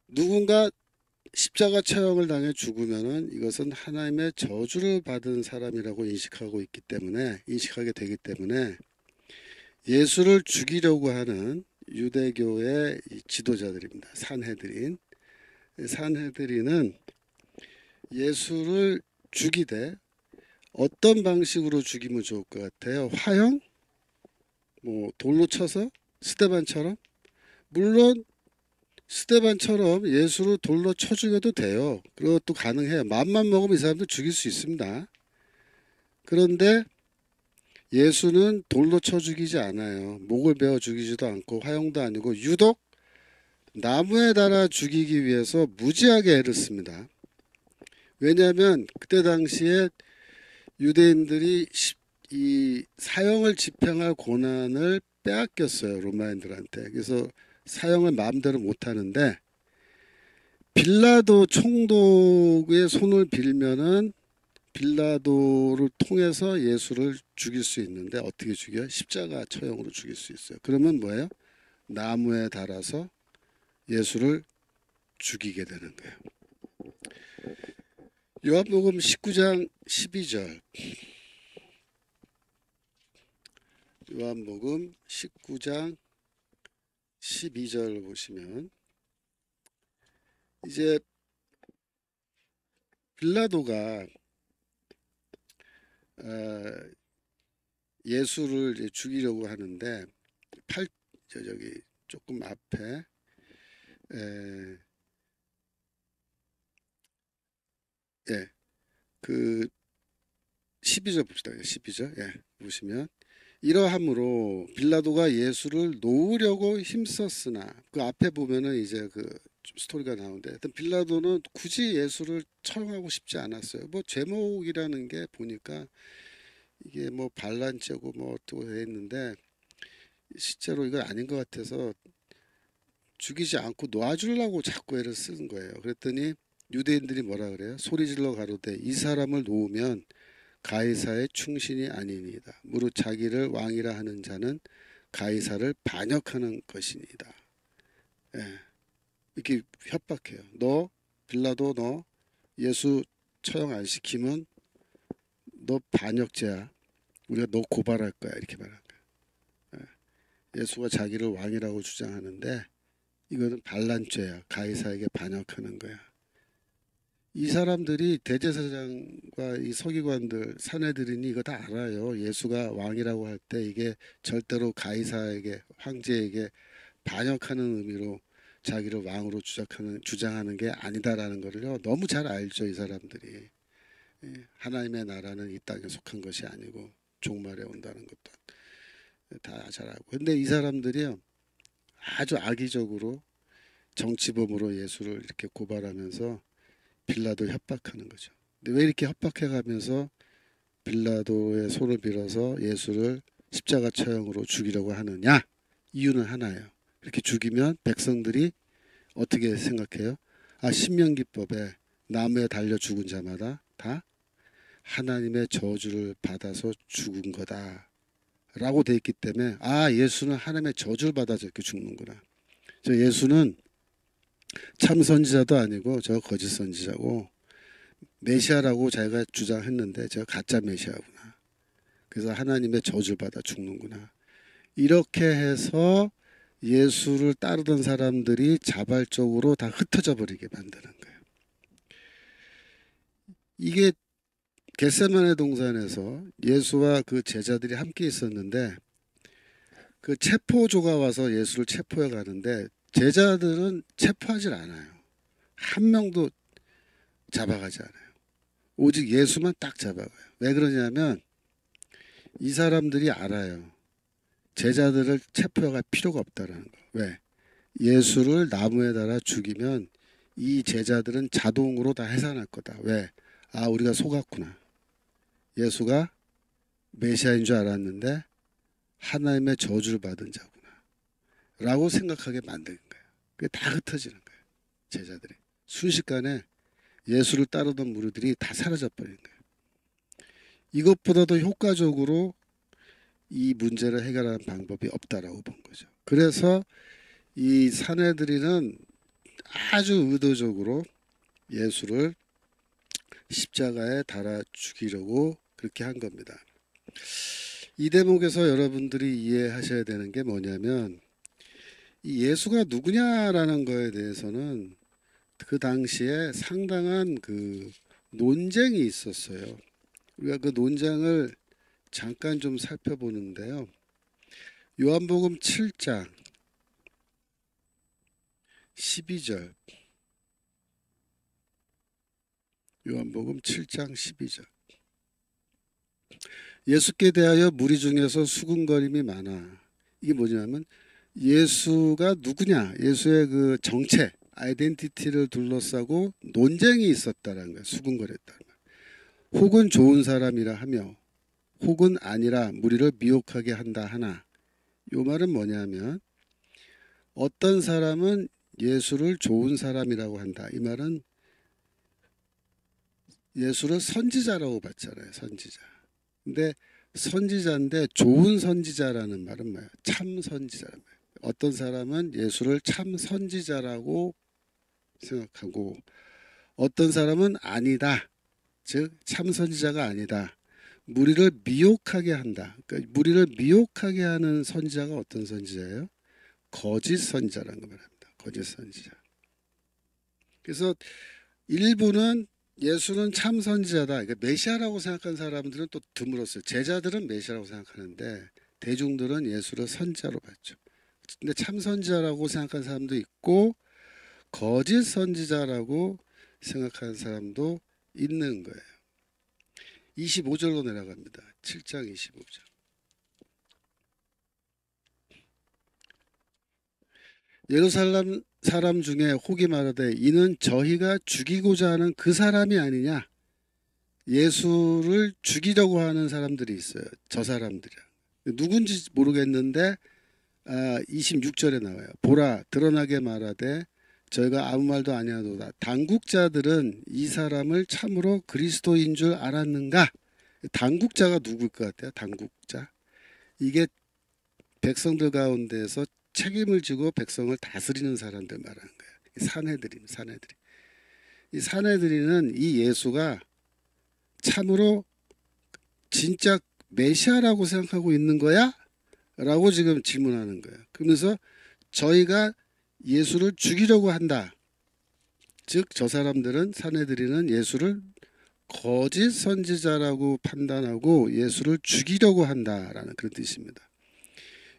누군가 십자가 처형을 당해 죽으면은 이것은 하나님의 저주를 받은 사람이라고 인식하게 되기 때문에 예수를 죽이려고 하는 유대교의 지도자들입니다. 산헤드린은 예수를 죽이되 어떤 방식으로 죽이면 좋을 것 같아요? 화형? 돌로 쳐서? 스데반처럼? 물론 스데반처럼 예수를 돌로 쳐 죽여도 돼요. 그것도 가능해요. 맘만 먹으면 이 사람도 죽일 수 있습니다. 그런데 예수는 돌로 쳐 죽이지 않아요. 목을 베어 죽이지도 않고 화형도 아니고 유독 나무에 달아 죽이기 위해서 무지하게 애를 씁니다. 왜냐하면 그때 당시에 유대인들이 이 사형을 집행할 권한을 빼앗겼어요. 로마인들한테. 그래서 사형을 마음대로 못하는데 빌라도 총독의 손을 빌면은 빌라도를 통해서 예수를 죽일 수 있는데 어떻게 죽여요? 십자가 처형으로 죽일 수 있어요. 그러면 뭐예요? 나무에 달아서 예수를 죽이게 되는 거예요. 요한복음 19장 12절. 요한복음 19장 12절 보시면 이제 빌라도가 예수를 이제 죽이려고 하는데 저기 조금 앞에 그 12절 봅시다. 12절. 보시면 이러함으로 빌라도가 예수를 놓으려고 힘썼으나 그 앞에 보면은 이제 그 스토리가 나오는데 하여튼 빌라도는 굳이 예수를 처형하고 싶지 않았어요. 제목이라는 게 보니까 이게 반란죄고 어떻게 돼 있는데 실제로 이건 아닌 것 같아서 죽이지 않고 놓아주려고 자꾸 애를 쓰는 거예요. 그랬더니 유대인들이 뭐라 그래요? 소리질러 가로되 이 사람을 놓으면 가이사의 충신이 아니니이다. 무릇 자기를 왕이라 하는 자는 가이사를 반역하는 것이니이다. 이렇게 협박해요. 너 빌라도 너 예수 처형 안 시키면 너 반역죄야. 우리가 너 고발할 거야. 이렇게 말한 거예요. 예수가 자기를 왕이라고 주장하는데 이거는 반란죄야. 가이사에게 반역하는 거야. 이 사람들이 대제사장과 이 서기관들 사내들이니 이거 다 알아요. 예수가 왕이라고 할 때 이게 절대로 가이사에게 황제에게 반역하는 의미로 자기를 왕으로 주장하는 게 아니다라는 거를요. 너무 잘 알죠. 이 사람들이. 하나님의 나라는 이 땅에 속한 것이 아니고 종말에 온다는 것도 다 잘 알고. 근데 이 사람들이요. 아주 악의적으로 정치범으로 예수를 이렇게 고발하면서 빌라도 협박하는 거죠. 근데 왜 이렇게 협박해가면서 빌라도의 손을 빌어서 예수를 십자가 처형으로 죽이려고 하느냐? 이유는 하나예요. 이렇게 죽이면 백성들이 어떻게 생각해요? 신명기법에 나무에 달려 죽은 자마다 다 하나님의 저주를 받아서 죽은 거다 라고 돼 있기 때문에 예수는 하나님의 저주를 받아서 이렇게 죽는구나. 예수는 참 선지자도 아니고 저 거짓 선지자고 메시아라고 자기가 주장했는데 제가 가짜 메시아구나. 그래서 하나님의 저주를 받아 죽는구나. 이렇게 해서 예수를 따르던 사람들이 자발적으로 다 흩어져 버리게 만드는 거예요. 이게 겟세마네 동산에서 예수와 그 제자들이 함께 있었는데 그 체포조가 와서 예수를 체포해 가는데 제자들은 체포하질 않아요. 한 명도 잡아가지 않아요. 오직 예수만 딱 잡아가요. 왜 그러냐면 이 사람들이 알아요. 제자들을 체포할 필요가 없다는 거. 왜? 예수를 나무에 달아 죽이면 이 제자들은 자동으로 다 해산할 거다. 왜? 아, 우리가 속았구나. 예수가 메시아인 줄 알았는데 하나님의 저주를 받은 자구나 라고 생각하게 만드는 거예요. 그게 다 흩어지는 거예요. 제자들이 순식간에 예수를 따르던 무리들이 다 사라져버리는 거예요. 이것보다도 효과적으로 이 문제를 해결하는 방법이 없다라고 본 거죠. 그래서 이 사내들이는 아주 의도적으로 예수를 십자가에 달아 죽이려고 그렇게 한 겁니다. 이 대목에서 여러분들이 이해하셔야 되는 게 뭐냐면 이 예수가 누구냐라는 거에 대해서는 그 당시에 상당한 그 논쟁이 있었어요. 우리가 그 논쟁을 잠깐 좀 살펴보는데요. 요한복음 7장 12절. 요한복음 7장 12절. 예수께 대하여 무리 중에서 수군거림이 많아. 이게 뭐냐면 예수가 누구냐, 예수의 그 정체, 아이덴티티를 둘러싸고 논쟁이 있었다는 거예요. 수군거렸다는 거예요. 혹은 좋은 사람이라 하며 혹은 아니라 무리를 미혹하게 한다 하나. 요 말은 뭐냐면 어떤 사람은 예수를 좋은 사람이라고 한다. 이 말은 예수를 선지자라고 봤잖아요. 선지자. 근데 선지자인데 좋은 선지자라는 말은 뭐예요? 참 선지자란 말이에요. 어떤 사람은 예수를 참 선지자라고 생각하고 어떤 사람은 아니다. 즉 참 선지자가 아니다. 무리를 미혹하게 한다. 그러니까 무리를 미혹하게 하는 선지자가 어떤 선지자예요? 거짓 선지자라는 걸 말합니다. 거짓 선지자. 그래서 일부는 예수는 참 선지자다. 그러니까 메시아라고 생각하는 사람들은 또 드물었어요. 제자들은 메시아라고 생각하는데 대중들은 예수를 선지자로 봤죠. 근데 참 선지자라고 생각하는 사람도 있고 거짓 선지자라고 생각하는 사람도 있는 거예요. 25절로 내려갑니다. 7장 25절. 예루살렘 사람 중에 혹이 말하되 이는 저희가 죽이고자 하는 그 사람이 아니냐. 예수를 죽이려고 하는 사람들이 있어요. 저 사람들이야. 누군지 모르겠는데 26절에 나와요. 보라 드러나게 말하되 저희가 아무 말도 아니하도다. 당국자들은 이 사람을 참으로 그리스도인 줄 알았는가? 당국자가 누구일 것 같아요? 당국자. 이게 백성들 가운데서 책임을 지고 백성을 다스리는 사람들 말하는 거예요. 사내들이. 이 사내들이는 이 예수가 참으로 진짜 메시아라고 생각하고 있는 거야? 라고 지금 질문하는 거예요. 그러면서 저희가 예수를 죽이려고 한다. 즉 저 사람들은 사내들이는 예수를 거짓 선지자라고 판단하고 예수를 죽이려고 한다라는 그런 뜻입니다.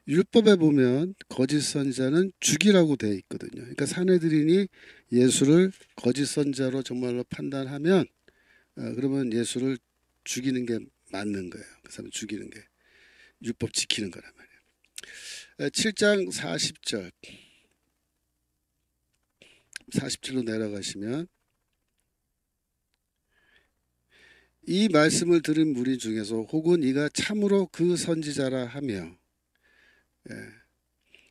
율법에 보면 거짓 선지자는 죽이라고 되어 있거든요. 그러니까 사내들인이 예수를 거짓 선지자로 정말로 판단하면 그러면 예수를 죽이는 게 맞는 거예요. 그 사람 죽이는 게 율법 지키는 거란 말이에요. 7장 40절로 내려가시면 이 말씀을 들은 무리 중에서 혹은 이가 참으로 그 선지자라 하며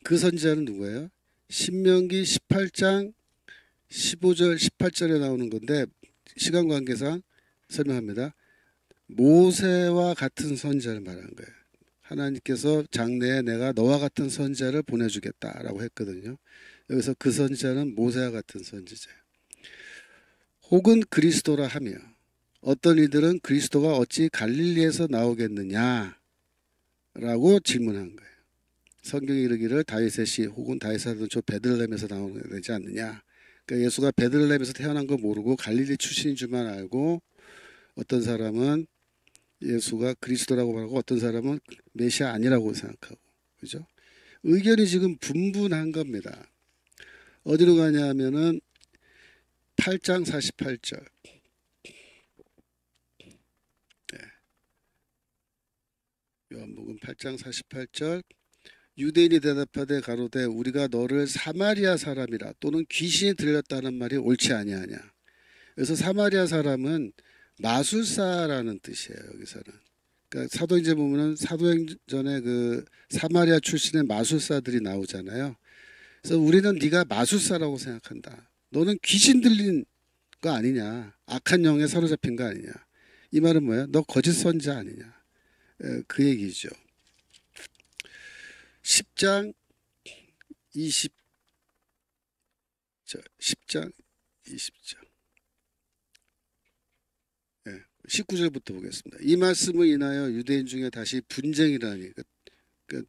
그 선지자는 누구예요? 신명기 18장 15절 18절에 나오는 건데 시간 관계상 설명합니다. 모세와 같은 선지자를 말하는 거예요. 하나님께서 장래에 내가 너와 같은 선지자를 보내주겠다라고 했거든요. 여기서 그 선지자는 모세와 같은 선지자예요. 혹은 그리스도라 하며 어떤 이들은 그리스도가 어찌 갈릴리에서 나오겠느냐 라고 질문한 거예요. 성경이 이르기를 다윗의 씨 혹은 다윗의 아들 저 베들레헴에서 나오는 되지 않느냐. 그러니까 예수가 베들레헴에서 태어난 거 모르고 갈릴리 출신인 줄만 알고 어떤 사람은 예수가 그리스도라고 말하고 어떤 사람은 메시아 아니라고 생각하고 그죠? 의견이 지금 분분한 겁니다. 어디로 가냐 하면은 8장 48절. 요한복음 8장 48절. 유대인이 대답하되 가로되 우리가 너를 사마리아 사람이라 또는 귀신이 들렸다는 말이 옳지 아니하냐. 그래서 사마리아 사람은 마술사라는 뜻이에요. 여기서는. 그러니까 사도행전 보면은 사도행전에 그 사마리아 출신의 마술사들이 나오잖아요. 그래서 우리는 네가 마술사라고 생각한다. 너는 귀신 들린 거 아니냐. 악한 영에 사로잡힌 거 아니냐. 이 말은 뭐야? 너 거짓 선자 아니냐. 그 얘기죠. 10장 20절 10장 20절 19절부터 보겠습니다. 이 말씀을 인하여 유대인 중에 다시 분쟁이라니 그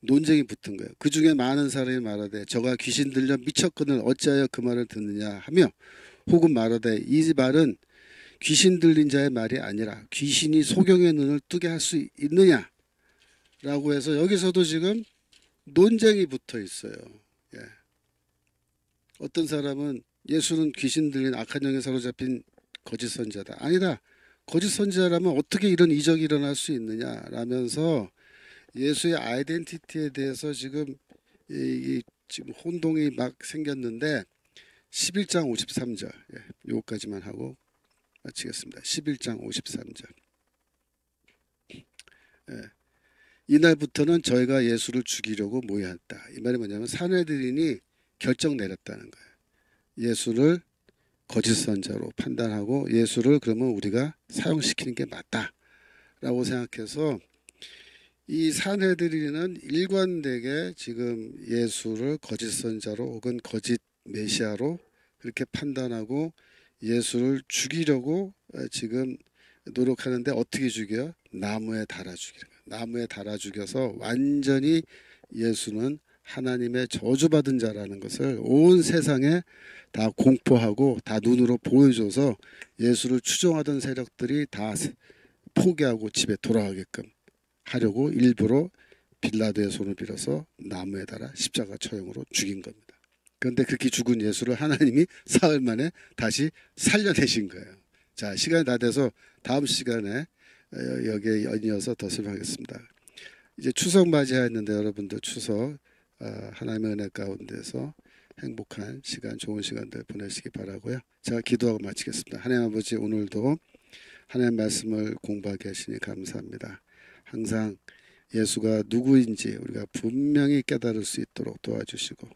논쟁이 붙은 거예요. 그 중에 많은 사람이 말하되 저가 귀신 들려 미쳤거늘 어찌하여 그 말을 듣느냐 하며 혹은 말하되 이 말은 귀신 들린 자의 말이 아니라 귀신이 소경의 눈을 뜨게 할 수 있느냐 라고 해서 여기서도 지금 논쟁이 붙어 있어요. 예. 어떤 사람은 예수는 귀신 들린 악한 영에 사로잡힌 거짓 선지자다. 아니다. 거짓 선지자라면 어떻게 이런 이적이 일어날 수 있느냐라면서 예수의 아이덴티티에 대해서 지금 지금 혼동이 막 생겼는데 11장 53절 요거까지만 하고 마치겠습니다. 11장 53절. 이날부터는 저희가 예수를 죽이려고 모여왔다. 이 말이 뭐냐면 산헤드린이 결정 내렸다는 거예요. 예수를 거짓 선자로 판단하고 예수를 그러면 우리가 사용시키는 게 맞다라고 생각해서 이 산헤드린은 일관되게 지금 예수를 거짓 선자로 혹은 거짓 메시아로 그렇게 판단하고 예수를 죽이려고 지금 노력하는데 어떻게 죽여요? 나무에 달아 죽이는 거예요. 나무에 달아 죽여서 완전히 예수는 하나님의 저주받은 자라는 것을 온 세상에 다 공포하고 다 눈으로 보여줘서 예수를 추종하던 세력들이 다 포기하고 집에 돌아가게끔 하려고 일부러 빌라도의 손을 빌어서 나무에 달아 십자가 처형으로 죽인 겁니다. 그런데 그렇게 죽은 예수를 하나님이 사흘 만에 다시 살려내신 거예요. 자, 시간이 다 돼서 다음 시간에 여기에 연이어서 더 설명하겠습니다. 이제 추석 맞이했는데 여러분들 추석 하나님의 은혜 가운데서 행복한 시간, 좋은 시간들 보내시기 바라고요. 자, 기도하고 마치겠습니다. 하나님 아버지, 오늘도 하나님 말씀을 공부하게 하시니 감사합니다. 항상 예수가 누구인지 우리가 분명히 깨달을 수 있도록 도와주시고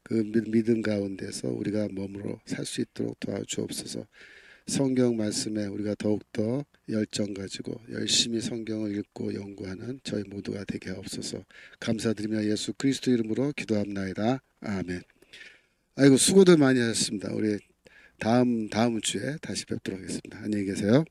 그 믿음 가운데서 우리가 머물러 살 수 있도록 도와주옵소서. 성경 말씀에 우리가 더욱더 열정 가지고 열심히 성경을 읽고 연구하는 저희 모두가 되게 하옵소서. 감사드리며 예수 그리스도 이름으로 기도합나이다. 아멘. 아이고 수고들 많이 하셨습니다. 우리 다음 주에 다시 뵙도록 하겠습니다. 안녕히 계세요.